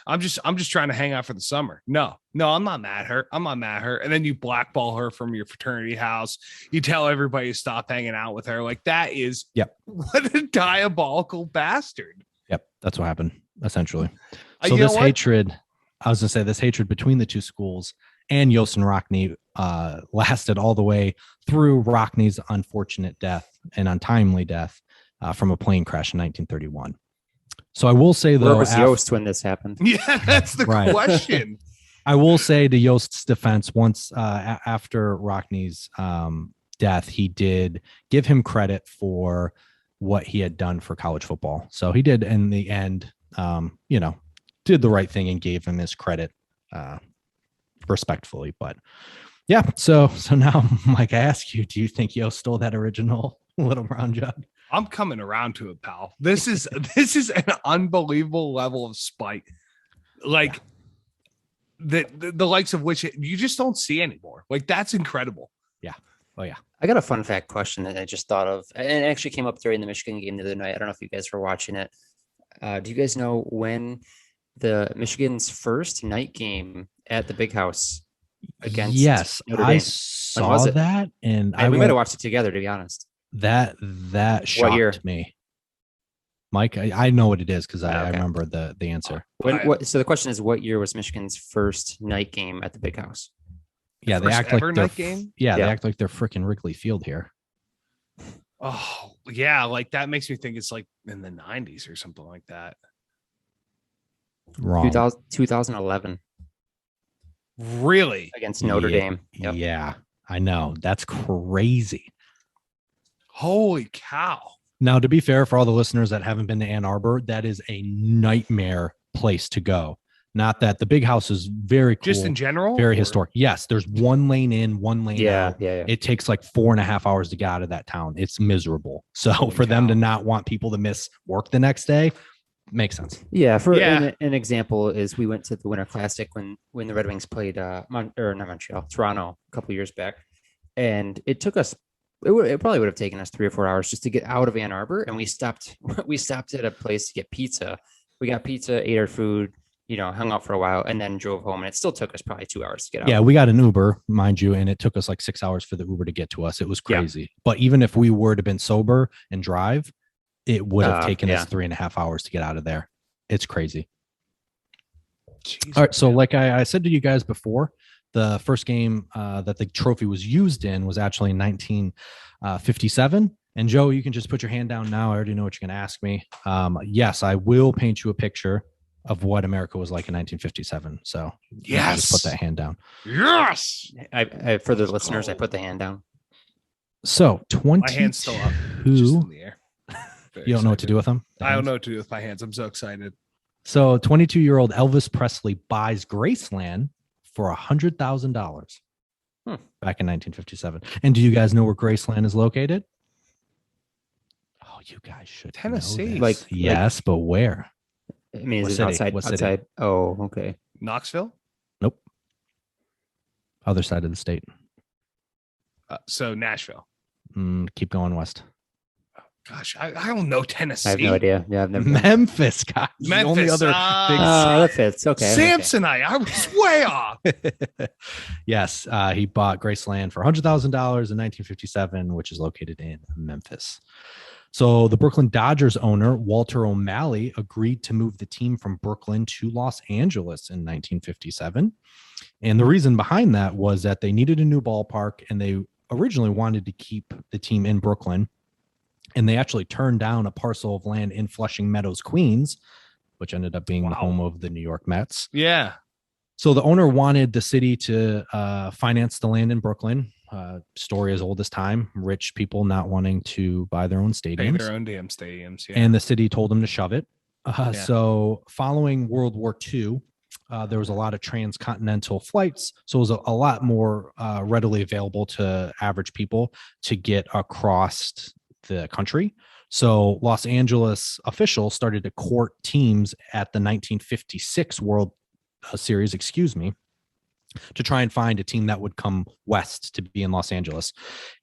Speaker 1: I'm just trying to hang out for the summer. No, I'm not mad at her. And then you blackball her from your fraternity house. You tell everybody to stop hanging out with her. Like, that is,
Speaker 2: yep.
Speaker 1: What a diabolical bastard.
Speaker 2: Yep. That's what happened, essentially. So this hatred, I was going to say, this hatred between the two schools and Yost and Rockne lasted all the way through Rockne's unfortunate death and untimely death from a plane crash in 1931. So I will say, though,
Speaker 3: where was Yost when this happened?
Speaker 1: Yeah, that's the question.
Speaker 2: I will say, to Yost's defense, once after Rockne's death, he did give him credit for what he had done for college football. So he did, in the end, did the right thing and gave him his credit respectfully. But yeah, so now, Mike, I ask you, do you think Yost stole that original Little Brown Jug?
Speaker 1: I'm coming around to it, pal. This is an unbelievable level of spite, like the likes of which you just don't see anymore. Like, that's incredible.
Speaker 2: Yeah. Oh yeah.
Speaker 3: I got a fun fact question that I just thought of, and it actually came up during the Michigan game the other night. I don't know if you guys were watching it. Do you guys know when the Michigan's first night game at the Big House against Notre
Speaker 2: I
Speaker 3: Dame. When was
Speaker 2: saw
Speaker 3: it?
Speaker 2: that, and
Speaker 3: We might have watched it together, to be honest.
Speaker 2: that
Speaker 3: What year?
Speaker 2: shocked me. Mike, I know what it is because I
Speaker 3: Okay.
Speaker 2: remember the answer.
Speaker 3: So the question is, what year was Michigan's first night game at the Big House?
Speaker 2: Yeah, they
Speaker 1: first
Speaker 2: act like
Speaker 1: ever
Speaker 2: they're
Speaker 1: night game?
Speaker 2: Yeah, they
Speaker 3: Yeah.
Speaker 2: act like they're freaking Wrigley Field here.
Speaker 1: Oh, yeah. Like that makes me think it's like in the 90s or something like that.
Speaker 2: Wrong.
Speaker 3: 2011
Speaker 1: Really?
Speaker 3: against Notre Dame. Yep.
Speaker 2: Yeah, I know. That's crazy.
Speaker 1: Holy cow.
Speaker 2: Now, to be fair, for all the listeners that haven't been to Ann Arbor, that is a nightmare place to go. Not that the Big House is very cool,
Speaker 1: Just in general?
Speaker 2: very historic. Yes, there's one lane in, one lane out.
Speaker 3: Yeah.
Speaker 2: It takes like 4.5 hours to get out of that town. It's miserable. So
Speaker 1: Holy
Speaker 2: for them
Speaker 1: cow.
Speaker 2: to not want people to miss work the next day makes sense.
Speaker 3: Yeah.
Speaker 1: Yeah.
Speaker 3: An example is we went to the Winter Classic when the Red Wings played not Montreal, Toronto a couple years back, and it took us. It probably would have taken us 3 or 4 hours just to get out of Ann Arbor, and we stopped at a place to get pizza. We got pizza, ate our food, hung out for a while, and then drove home. And it still took us probably 2 hours to get out.
Speaker 2: Yeah, we got an Uber, mind you, and it took us like 6 hours for the Uber to get to us. It was crazy. But even if we were to have been sober and drive, it would have taken us 3.5 hours to get out of there. It's crazy.
Speaker 1: Jeez,
Speaker 2: All right. So like I said to you guys before, the first game that the trophy was used in was actually in 1957. And Joe, you can just put your hand down now. I already know what you're going to ask me. Yes, I will paint you a picture of what America was like in 1957. So you can just put that hand down.
Speaker 1: Yes.
Speaker 3: I for the listeners, I put the hand down.
Speaker 2: So 20.
Speaker 1: My hand's still up. Just in the air.
Speaker 2: You don't know what to do with them?
Speaker 1: I don't know what to do with my hands. I'm so excited.
Speaker 2: So 22-year-old Elvis Presley buys Graceland for $100,000 back in 1957. And do you guys know where Graceland is located? Oh, you guys should know
Speaker 1: Tennessee.
Speaker 2: this. Yes, but where?
Speaker 3: I mean,
Speaker 2: What
Speaker 3: is it
Speaker 2: city? What city?
Speaker 3: outside? Oh, okay.
Speaker 1: Knoxville?
Speaker 2: Nope. Other side of the state.
Speaker 1: So Nashville.
Speaker 2: Keep going west.
Speaker 1: Gosh, I don't know Tennessee.
Speaker 3: I have no idea. Yeah, I've never.
Speaker 2: Memphis, guys.
Speaker 1: Memphis.
Speaker 2: The only other big
Speaker 3: That fits. Okay.
Speaker 1: Samsonite. I was way off.
Speaker 2: Yes, he bought Graceland for $100,000 in 1957, which is located in Memphis. So the Brooklyn Dodgers owner, Walter O'Malley, agreed to move the team from Brooklyn to Los Angeles in 1957. And the reason behind that was that they needed a new ballpark, and they originally wanted to keep the team in Brooklyn. And they actually turned down a parcel of land in Flushing Meadows, Queens, which ended up being the home of the New York Mets.
Speaker 1: Yeah.
Speaker 2: So the owner wanted the city to finance the land in Brooklyn. Story as old as time, rich people not wanting to buy their own
Speaker 1: Pay
Speaker 2: stadiums.
Speaker 1: their own damn stadiums. Yeah.
Speaker 2: And the city told them to shove it. So following World War II, there was a lot of transcontinental flights. So it was a lot more readily available to average people to get across the country. So Los Angeles officials started to court teams at the 1956 World Series, to try and find a team that would come west to be in Los Angeles.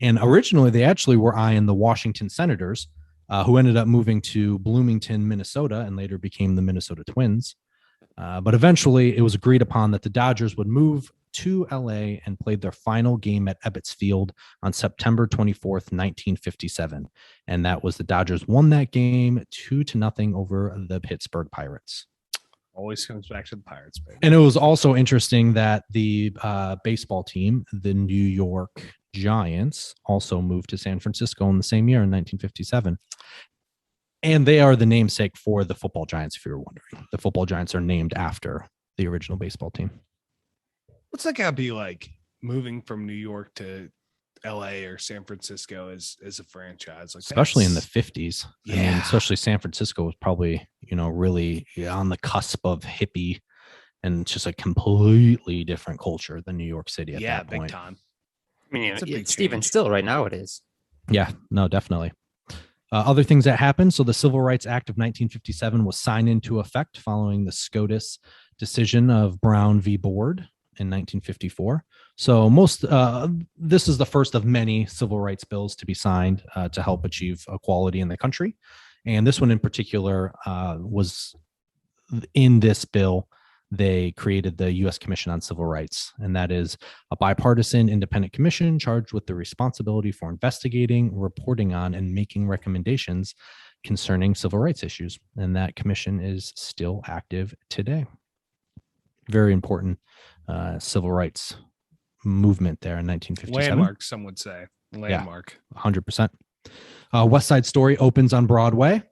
Speaker 2: And originally they actually were eyeing the Washington Senators, who ended up moving to Bloomington, Minnesota, and later became the Minnesota Twins. But eventually it was agreed upon that the Dodgers would move to LA and played their final game at Ebbets Field on September 24th, 1957. And that was the Dodgers won that game 2-0 over the Pittsburgh Pirates.
Speaker 1: Always comes back to the Pirates, baby.
Speaker 2: And it was also interesting that the baseball team, the New York Giants, also moved to San Francisco in the same year in 1957. And they are the namesake for the football Giants, if you were wondering. The football Giants are named after the original baseball team.
Speaker 1: What's that gotta be like moving from New York to LA or San Francisco as a franchise? Like
Speaker 2: especially in the 50s.
Speaker 1: Yeah.
Speaker 2: I mean, especially San Francisco was probably, really on the cusp of hippie and just a completely different culture than New York City at that point.
Speaker 1: Big time.
Speaker 3: I mean,
Speaker 1: It's a big
Speaker 3: it's even
Speaker 1: change.
Speaker 3: still right now it is.
Speaker 2: Yeah, no, definitely. Other things that happened. So the Civil Rights Act of 1957 was signed into effect following the SCOTUS decision of Brown v. Board in 1954. So this is the first of many civil rights bills to be signed to help achieve equality in the country. And this one in particular was in this bill. they created the U.S. Commission on Civil Rights. And that is a bipartisan independent commission charged with the responsibility for investigating, reporting on, and making recommendations concerning civil rights issues. And that commission is still active today. Very important civil rights movement there in 1957.
Speaker 1: Landmark, some would say. Landmark.
Speaker 2: Yeah, 100%. West Side Story opens on Broadway.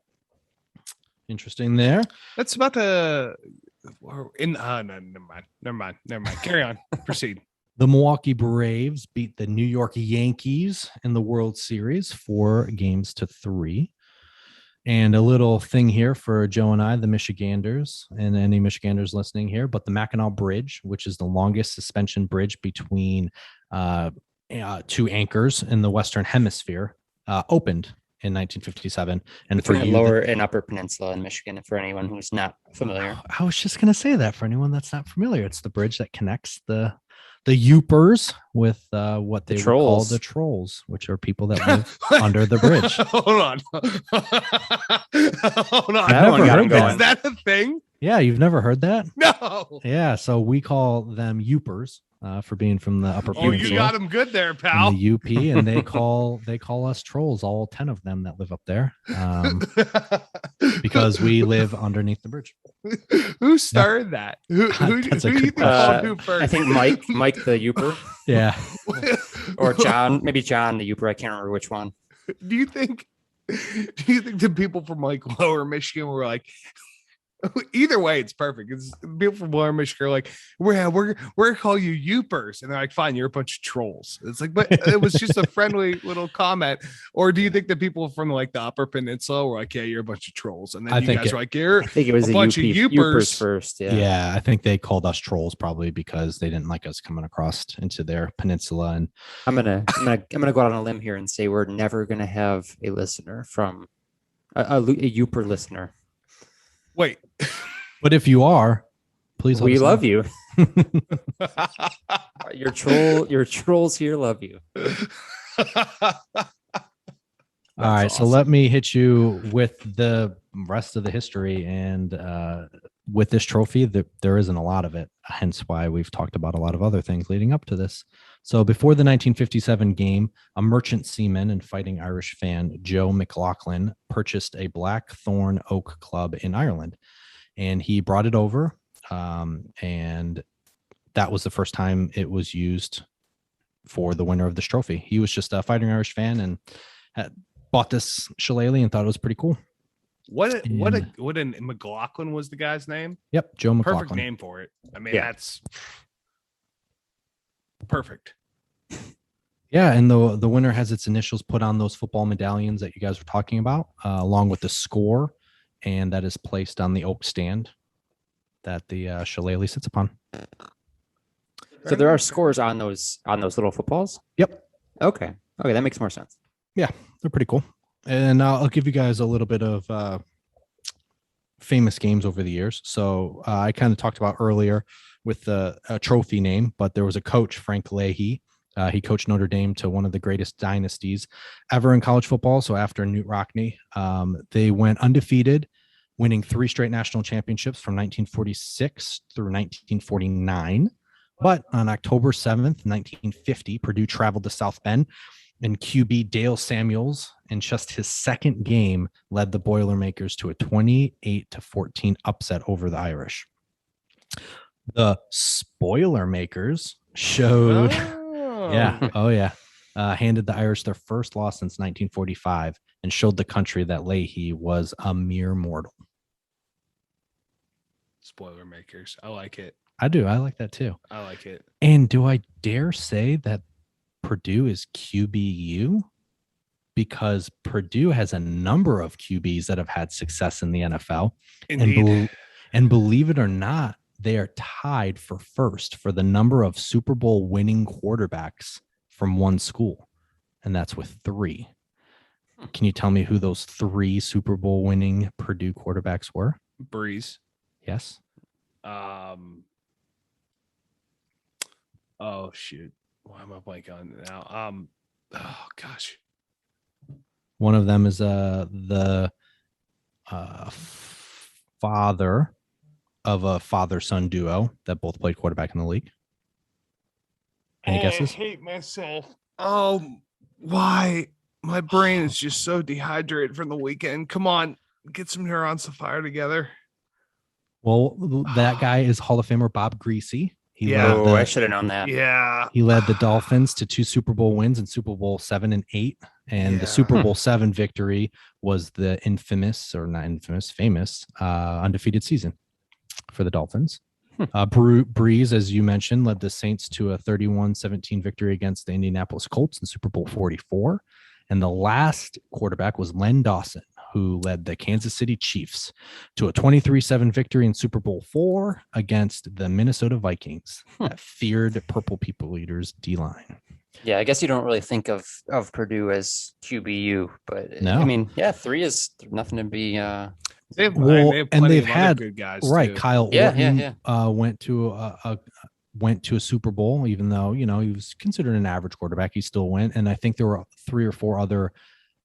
Speaker 2: Interesting there.
Speaker 1: That's about the... No, never mind. Carry on. Proceed.
Speaker 2: The Milwaukee Braves beat the New York Yankees in the World Series 4-3. And a little thing here for Joe and I, the Michiganders, and any Michiganders listening here, but the Mackinac Bridge, which is the longest suspension bridge between two anchors in the Western Hemisphere, opened in 1957. And
Speaker 3: for the lower and upper peninsula in Michigan, for anyone who's not familiar.
Speaker 2: I was just going to say that for anyone that's not familiar. It's the bridge that connects the Yoopers with what they would call the trolls, which are people that live under the bridge.
Speaker 1: Hold on.
Speaker 2: I've never heard that.
Speaker 1: Is that a thing?
Speaker 2: Yeah, you've never heard that?
Speaker 1: No.
Speaker 2: Yeah, so we call them Yoopers for being from the upper peninsula.
Speaker 1: Oh, you got them good there, pal.
Speaker 2: The UP, and they call us trolls, all 10 of them that live up there, because we live underneath the bridge.
Speaker 1: Who started that? Who you think called who first?
Speaker 3: I think Mike the Youper.
Speaker 2: Yeah.
Speaker 3: Or John, maybe John the Youper. I can't remember which one.
Speaker 1: Do you think the people from like lower Michigan were like, either way, it's perfect. It's people from lower Michigan are like, we're gonna call you Youpers, and they're like, fine, you're a bunch of trolls. It's like, but it was just a friendly little comment. Or do you think the people from like the upper peninsula were like, yeah, you're a bunch of trolls, and then I guys were like, you're
Speaker 3: I think it was
Speaker 1: a bunch of Youpers
Speaker 3: first.
Speaker 2: Yeah, I think they called us trolls probably because they didn't like us coming across into their peninsula. And
Speaker 3: I'm gonna go out on a limb here and say we're never gonna have a listener from a Youper listener.
Speaker 1: Wait,
Speaker 2: but if you are, please.
Speaker 3: We love you. Your trolls here love you.
Speaker 2: All right, awesome. So let me hit you with the rest of the history, and with this trophy, there isn't a lot of it. Hence why we've talked about a lot of other things leading up to this. So before the 1957 game, a merchant seaman and fighting Irish fan, Joe McLaughlin, purchased a blackthorn oak club in Ireland, and he brought it over, and that was the first time it was used for the winner of this trophy. He was just a fighting Irish fan and had bought this shillelagh and thought it was pretty cool.
Speaker 1: What a McLaughlin was the guy's name?
Speaker 2: Yep, Joe McLaughlin.
Speaker 1: Perfect name for it. I mean, that's perfect.
Speaker 2: Yeah, and the winner has its initials put on those football medallions that you guys were talking about, along with the score, and that is placed on the oak stand that the shillelagh sits upon.
Speaker 3: So there are scores on those little footballs?
Speaker 2: Yep.
Speaker 3: Okay, that makes more sense.
Speaker 2: Yeah, they're pretty cool. And I'll give you guys a little bit of famous games over the years. So I kind of talked about earlier with the trophy name, but there was a coach, Frank Leahy. He coached Notre Dame to one of the greatest dynasties ever in college football. So after Knute Rockne, they went undefeated, winning 3 straight national championships from 1946 through 1949. But on October 7th, 1950, Purdue traveled to South Bend, and QB Dale Samuels, in just his second game, led the Boilermakers to a 28-14 upset over the Irish. The Spoilermakers showed, handed the Irish their first loss since 1945 and showed the country that Leahy was a mere mortal.
Speaker 1: Spoilermakers, I like it.
Speaker 2: I do. I like that too.
Speaker 1: I like it.
Speaker 2: And do I dare say that Purdue is QBU? Because Purdue has a number of QBs that have had success in the NFL.
Speaker 1: Indeed.
Speaker 2: And believe it or not, they are tied for first for the number of Super Bowl winning quarterbacks from one school. And that's with 3. Can you tell me who those 3 Super Bowl winning Purdue quarterbacks were?
Speaker 1: Breeze.
Speaker 2: Yes.
Speaker 1: Oh shoot. Why am I blanking on it now? Oh gosh.
Speaker 2: One of them is the father of a father-son duo that both played quarterback in the league? Any guesses?
Speaker 1: I hate myself. Oh, why? My brain is just so dehydrated from the weekend. Come on, get some neurons to fire together.
Speaker 2: Well, that guy is Hall of Famer Bob Greasy.
Speaker 3: I should have known that.
Speaker 1: Yeah.
Speaker 2: He led the Dolphins to 2 Super Bowl wins in Super Bowl 7 and 8. And the Super Bowl 7 victory was the famous undefeated season for the Dolphins. Breeze, as you mentioned, led the Saints to a 31-17 victory against the Indianapolis Colts in Super Bowl 44. And the last quarterback was Len Dawson, who led the Kansas City Chiefs to a 23-7 victory in Super Bowl 4 against the Minnesota Vikings, that feared Purple People Eaters D-line.
Speaker 3: Yeah, I guess you don't really think of Purdue as QBU, but
Speaker 2: no.
Speaker 3: I mean, 3 is nothing to be.
Speaker 1: They've had good guys,
Speaker 2: right?
Speaker 1: too.
Speaker 2: Kyle Orton went to a Super Bowl, even though he was considered an average quarterback. He still went, and I think there were 3 or 4 other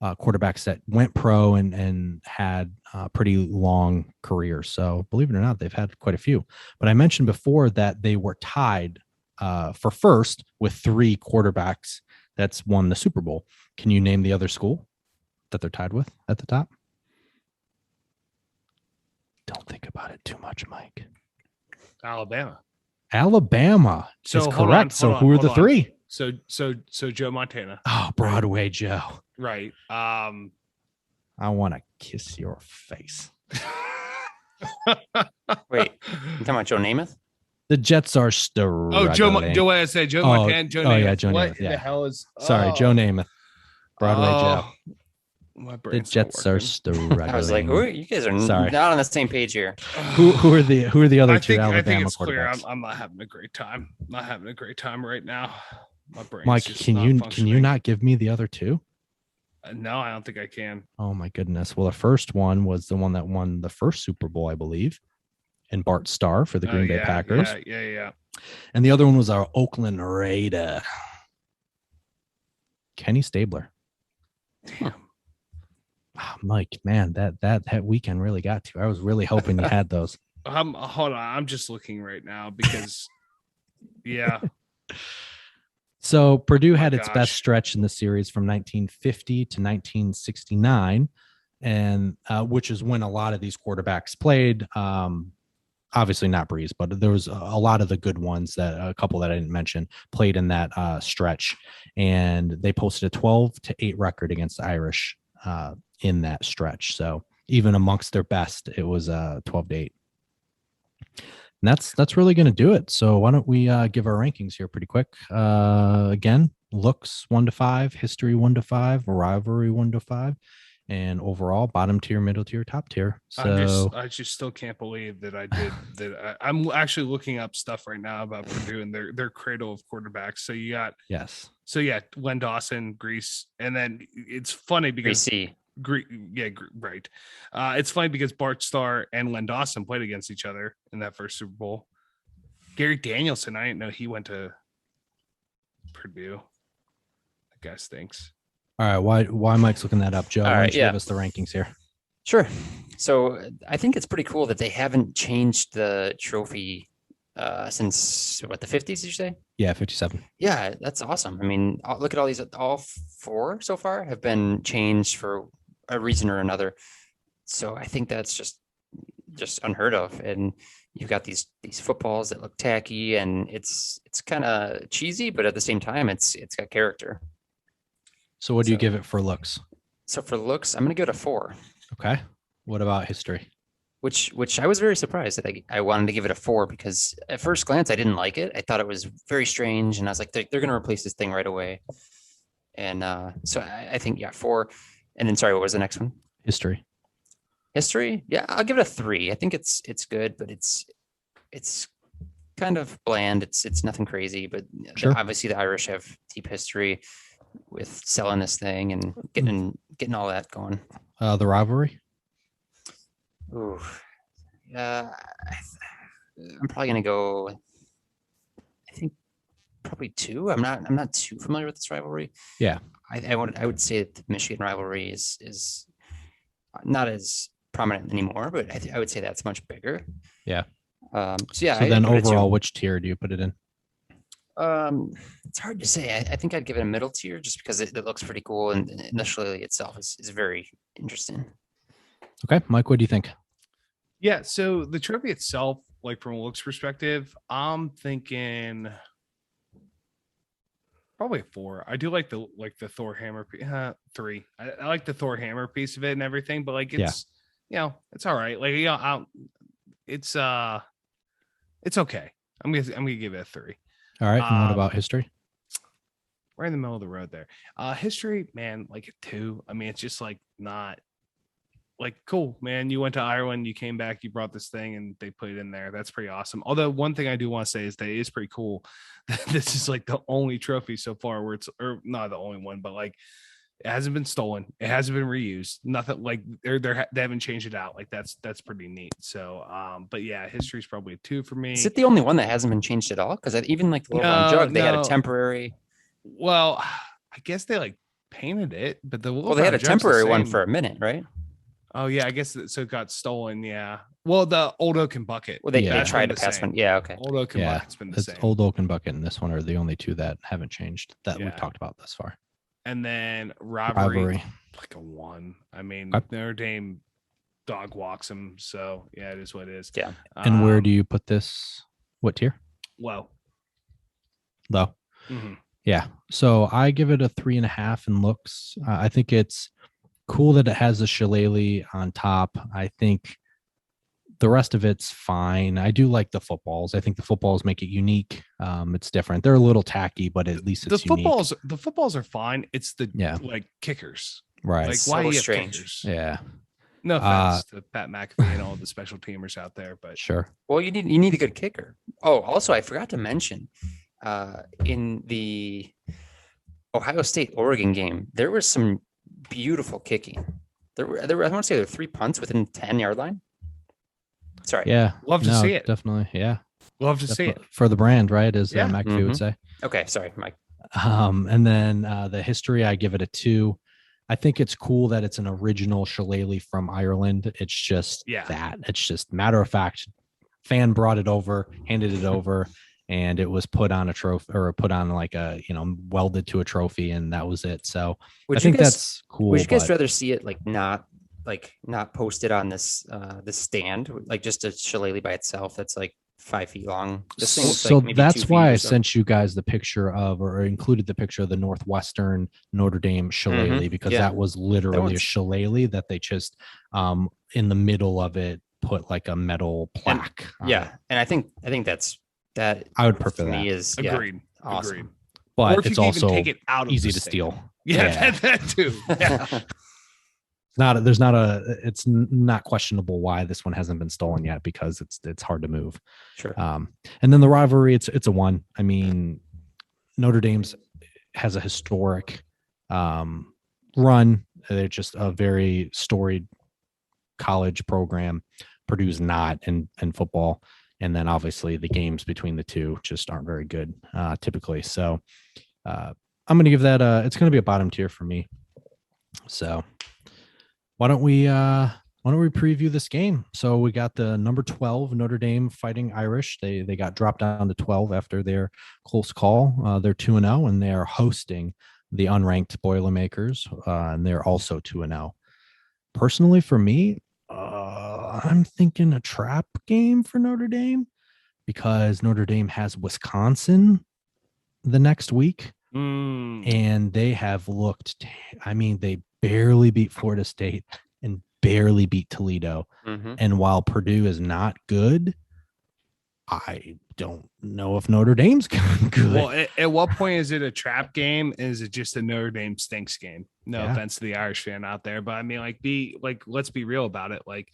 Speaker 2: quarterbacks that went pro and had pretty long careers. So believe it or not, they've had quite a few. But I mentioned before that they were tied for first with 3 quarterbacks that's won the Super Bowl. Can you name the other school that they're tied with at the top? Don't think about it too much, Mike.
Speaker 1: Alabama
Speaker 2: is correct. So who are the 3?
Speaker 1: So Joe Montana.
Speaker 2: Oh, Broadway Joe.
Speaker 1: Right.
Speaker 2: I want to kiss your face.
Speaker 3: Wait, you talking about Joe Namath?
Speaker 2: The Jets are struggling.
Speaker 1: Oh, Joe Montana. Joe Namath.
Speaker 2: Yeah, Joe
Speaker 1: what
Speaker 2: Namath. Yeah.
Speaker 1: The hell is?
Speaker 2: Sorry, Joe Namath. Broadway Joe.
Speaker 1: My
Speaker 2: the Jets are struggling.
Speaker 3: I was like, you guys are not on the same page here.
Speaker 2: Who are the other 2 Alabama
Speaker 1: I think it's
Speaker 2: quarterbacks?
Speaker 1: Clear. I'm not having a great time. Not having a great time right now. My brain.
Speaker 2: Mike, can you not give me the other 2?
Speaker 1: No, I don't think I can.
Speaker 2: Oh my goodness. Well, the first one was the one that won the first Super Bowl, I believe, and Bart Starr for the Green Bay Packers.
Speaker 1: Yeah.
Speaker 2: And the other one was our Oakland Raider, Kenny Stabler.
Speaker 1: Damn.
Speaker 2: Oh, Mike, man, that weekend really got to. I was really hoping you had those.
Speaker 1: Hold on. I'm just looking right now because, yeah.
Speaker 2: So Purdue had its best stretch in the series from 1950 to 1969, and which is when a lot of these quarterbacks played. Obviously not Breeze, but there was a lot of the good ones that a couple that I didn't mention played in that stretch, and they posted a 12-8 record against the Irish in that stretch. So even amongst their best, it was 12-8. And that's really going to do it. So why don't we give our rankings here pretty quick? Again, looks 1 to 5, history 1 to 5, rivalry 1 to 5, and overall bottom tier, middle tier, top tier. So
Speaker 1: I just still can't believe that I did that. I'm actually looking up stuff right now about Purdue and their cradle of quarterbacks. So you got Len Dawson, Grease, and then it's funny because right. It's funny because Bart Starr and Len Dawson played against each other in that first Super Bowl. Gary Danielson, I didn't know he went to Purdue. That guy stinks.
Speaker 2: All right, why Mike's looking that up, Joe? Why don't you give us the rankings here?
Speaker 3: Sure. So I think it's pretty cool that they haven't changed the trophy since the 50s, did you say?
Speaker 2: Yeah, 57.
Speaker 3: Yeah, that's awesome. I mean, look at all these. All 4 so far have been changed for a reason or another. So I think that's just unheard of. And you've got these footballs that look tacky, and it's kind of cheesy, but at the same time, it's got character.
Speaker 2: So what do you give it for looks?
Speaker 3: So for looks, I'm going to give it a 4.
Speaker 2: Okay. What about history?
Speaker 3: Which I was very surprised that I wanted to give it a 4, because at first glance I didn't like it. I thought it was very strange, and I was like, they're going to replace this thing right away. And so I think 4. And then sorry, what was the next one?
Speaker 2: History,
Speaker 3: yeah, I'll give it a 3. I think it's good, but it's kind of bland. It's nothing crazy, but
Speaker 2: sure.
Speaker 3: Obviously the Irish have deep history with selling this thing and getting all that going.
Speaker 2: The rivalry.
Speaker 3: Ooh, I'm probably gonna go. I think probably 2. I'm not too familiar with this rivalry.
Speaker 2: Yeah,
Speaker 3: I would say that the Michigan rivalry is not as prominent anymore, but I would say that's much bigger.
Speaker 2: Yeah.
Speaker 3: So yeah.
Speaker 2: So then
Speaker 3: give it a two.
Speaker 2: overall, which tier do you put it in?
Speaker 3: It's hard to say. I think I'd give it a middle tier just because it looks pretty cool, and the shillelagh itself is very interesting.
Speaker 2: Okay, Mike, what do you think?
Speaker 1: Yeah, so the trophy itself, like from a looks perspective, I'm thinking probably a 4. I do like the Thor hammer 3. I like the Thor hammer piece of it and everything, but like it's it's all right. Like it's okay. I'm gonna give it a 3.
Speaker 2: All right, and what about history?
Speaker 1: We're in the middle of the road there. History, man, like a 2. I mean, it's just like not like cool, man. You went to Ireland, you came back, you brought this thing, and they put it in there. That's pretty awesome. Although one thing I do want to say is that it is pretty cool. This is like the only trophy so far where it's, or not the only one, but like it hasn't been stolen, it hasn't been reused, nothing like they haven't changed it out. Like that's pretty neat. So, but yeah, history's probably a 2 for me.
Speaker 3: Is it the only one that hasn't been changed at all? Because even like the little round jug, they had a temporary.
Speaker 1: Well, I guess they like painted it, but
Speaker 3: they had a temporary one for a minute, right?
Speaker 1: Oh yeah, I guess so. It got stolen. Yeah. Well, the old oaken bucket.
Speaker 3: Well, they tried to pass one. Yeah. Okay.
Speaker 1: Old oaken bucket's been the same.
Speaker 2: Old oaken bucket and this one are the only 2 that haven't changed that we've talked about thus far.
Speaker 1: And then rivalry. Like a 1. I mean, Notre Dame dog walks them. So yeah, it is what it is.
Speaker 3: Yeah.
Speaker 2: And where do you put this? What tier?
Speaker 1: Low.
Speaker 2: Mm-hmm. Yeah. So I give it a 3.5 in looks. I think it's cool that it has a shillelagh on top. I think the rest of it's fine. I do like the footballs. I think the footballs make it unique. It's different. They're a little tacky, but at least it's unique.
Speaker 1: The footballs are fine. It's the like kickers.
Speaker 2: Right.
Speaker 1: Like why you have kickers?
Speaker 2: Yeah.
Speaker 1: No offense to Pat McAfee and all the special teamers out there, but
Speaker 2: sure.
Speaker 3: Well, you need a good kicker. Oh, also I forgot to mention in the Ohio State Oregon game, there was some beautiful kicking. There were I want to say there were 3 punts within 10-yard line. Sorry.
Speaker 2: Yeah.
Speaker 1: Love to see it.
Speaker 2: Definitely. Yeah.
Speaker 1: Love to see it
Speaker 2: for the brand, right? As McAfee would say.
Speaker 3: Okay. Sorry, Mike.
Speaker 2: And then the history, I give it a 2. I think it's cool that it's an original shillelagh from Ireland. It's just that. It's just matter of fact. Fan brought it over, handed it over, and it was put on a trophy or put on like a, welded to a trophy, and that was it. So I think that's cool.
Speaker 3: Would you guys rather see it not posted on this stand, like just a shillelagh by itself that's like 5 feet long?
Speaker 2: So that's why I sent you guys the picture of, or included the picture of the Northwestern Notre Dame shillelagh, because that was literally a shillelagh that they just in the middle of it put like a metal plaque.
Speaker 3: And I think that's that.
Speaker 2: I would prefer that.
Speaker 1: is agreed.
Speaker 3: Awesome.
Speaker 1: Agreed.
Speaker 2: But it's also
Speaker 1: take it out of
Speaker 2: easy to steal.
Speaker 1: Yeah. That too. Yeah.
Speaker 2: It's not questionable why this one hasn't been stolen yet, because it's hard to move.
Speaker 3: Sure.
Speaker 2: And then the rivalry, it's a 1. I mean, Notre Dame's has a historic run. They're just a very storied college program. Purdue's not in football. And then obviously the games between the 2 just aren't very good typically. So I'm going to give that it's going to be a bottom tier for me. So why don't we preview this game? So we got the number 12 Notre Dame Fighting Irish. They got dropped down to 12 after their close call. They're 2-0, and they are hosting the unranked Boilermakers, and they're also 2-0. Personally, for me, I'm thinking a trap game for Notre Dame, because Notre Dame has Wisconsin the next week, and they have looked. I mean, they barely beat Florida State and barely beat Toledo. And while Purdue is not good, I don't know if Notre Dame's good.
Speaker 1: Well, at what point is it a trap game? Is it just a Notre Dame stinks game? No offense to the Irish fan out there, but I mean, let's be real about it. Like,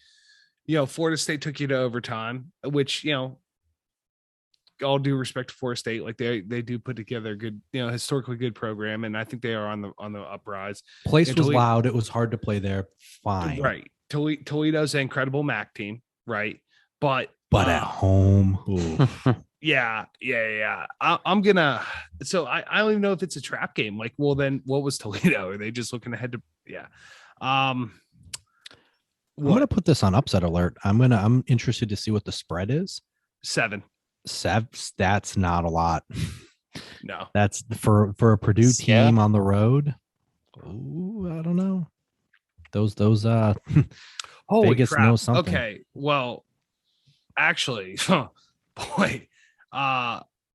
Speaker 1: Florida State took you to overtime, which, all due respect to Florida State, like they do put together a good, historically good program, and I think they are on the uprise.
Speaker 2: Place was loud. It was hard to play there. Fine.
Speaker 1: Right. Toledo's an incredible MAC team, right? But
Speaker 2: at home.
Speaker 1: Yeah. I'm gonna. So I don't even know if it's a trap game. Like, well, then what was Toledo? Are they just looking ahead to? Yeah.
Speaker 2: I'm gonna put this on upset alert. I'm interested to see what the spread is.
Speaker 1: 7.
Speaker 2: That's not a lot.
Speaker 1: No,
Speaker 2: That's for a Purdue team
Speaker 3: Yeah.
Speaker 2: on the road. Ooh, I don't know. Those
Speaker 1: holy
Speaker 2: Vegas
Speaker 1: crap.
Speaker 2: knows something.
Speaker 1: Okay, well, actually, boy,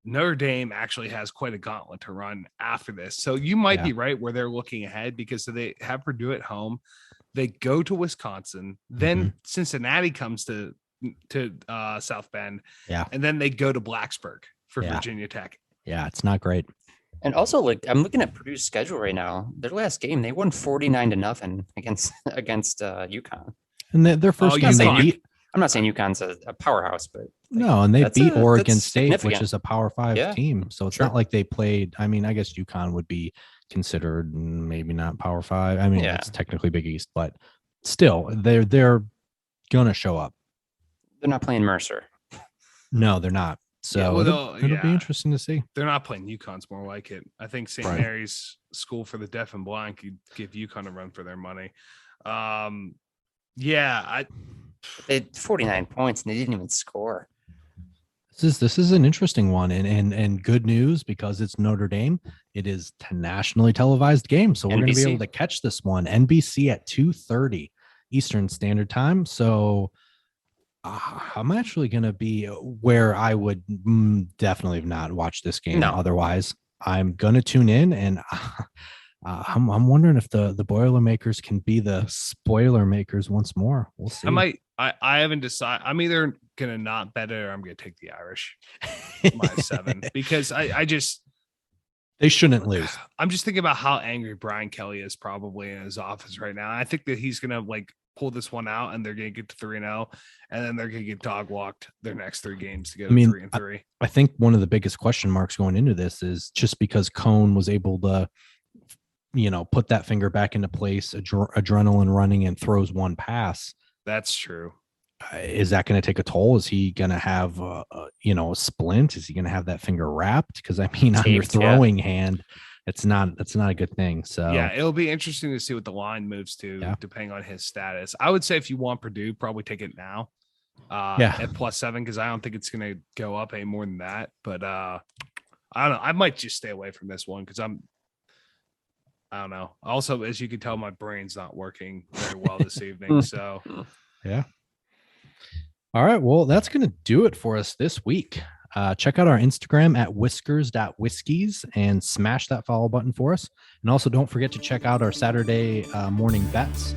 Speaker 1: Notre Dame actually has quite a gauntlet to run after this. So you might be right where they're looking ahead, because they have Purdue at home. They go to Wisconsin, then Cincinnati comes to South Bend, and then they go to Blacksburg for Virginia Tech.
Speaker 2: Yeah, it's not great.
Speaker 3: And also, like, I'm looking at Purdue's schedule right now. Their last game, they won 49-0 against UConn.
Speaker 2: And their first game they beat.
Speaker 3: I'm not saying UConn's a powerhouse, but
Speaker 2: no, and they beat Oregon State, which is a Power 5 team. So it's not like they played. I mean, I guess UConn would be considered maybe not Power 5. I mean, it's technically Big East, but still, they're gonna show up.
Speaker 3: They're not playing Mercer.
Speaker 2: No, they're not. So it'll be interesting to see.
Speaker 1: They're not playing UConn's more like it. I think St. Mary's School for the Deaf and Blind could give UConn a run for their money.
Speaker 3: They had 49 points and they didn't even score.
Speaker 2: This is an interesting one, and good news, because it's Notre Dame. It is a nationally televised game, so we're going to be able to catch this one. NBC at 2:30 Eastern Standard Time. So I'm actually going to be where I would definitely not watch this game. No. Otherwise, I'm going to tune in, and I'm wondering if the Boilermakers can be the spoiler makers once more. We'll see.
Speaker 1: I haven't decided. I'm either going to not bet it, or I'm going to take the Irish my 7, because I just,
Speaker 2: they shouldn't lose.
Speaker 1: I'm just thinking about how angry Brian Kelly is probably in his office right now. I think that he's going to pull this one out, and they're going to get to 3-0, and then they're going to get dog walked their next 3 games to get 3-3.
Speaker 2: I think one of the biggest question marks going into this is just because Cone was able to, put that finger back into place, adrenaline running, and throws one pass.
Speaker 1: That's true.
Speaker 2: Is that going to take a toll? Is he going to have a splint? Is he going to have that finger wrapped? Because on your throwing hand, that's not a good thing. So
Speaker 1: it'll be interesting to see what the line moves to, depending on his status. I would say if you want Purdue, probably take it now. At +7, because I don't think it's going to go up any more than that. But I don't know. I might just stay away from this one, because I don't know. Also, as you can tell, my brain's not working very well this evening. So,
Speaker 2: yeah. All right. Well, that's going to do it for us this week. Check out our Instagram at whiskers.whiskies and smash that follow button for us. And also don't forget to check out our Saturday morning bets.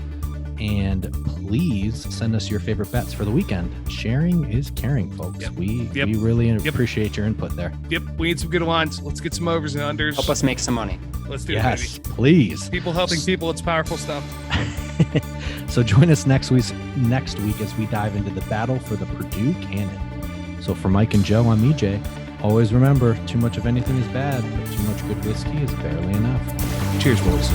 Speaker 2: And please send us your favorite bets for the weekend. Sharing is caring, folks. We really appreciate your input there.
Speaker 1: Yep. We need some good lines. Let's get some overs and unders.
Speaker 3: Help us make some money.
Speaker 1: Let's do
Speaker 2: it, baby.
Speaker 1: Please. People helping people. It's powerful stuff.
Speaker 2: So join us next week as we dive into the battle for the Purdue Cannon. So for Mike and Joe, I'm EJ. Always remember, too much of anything is bad, but too much good whiskey is barely enough.
Speaker 1: Cheers, boys.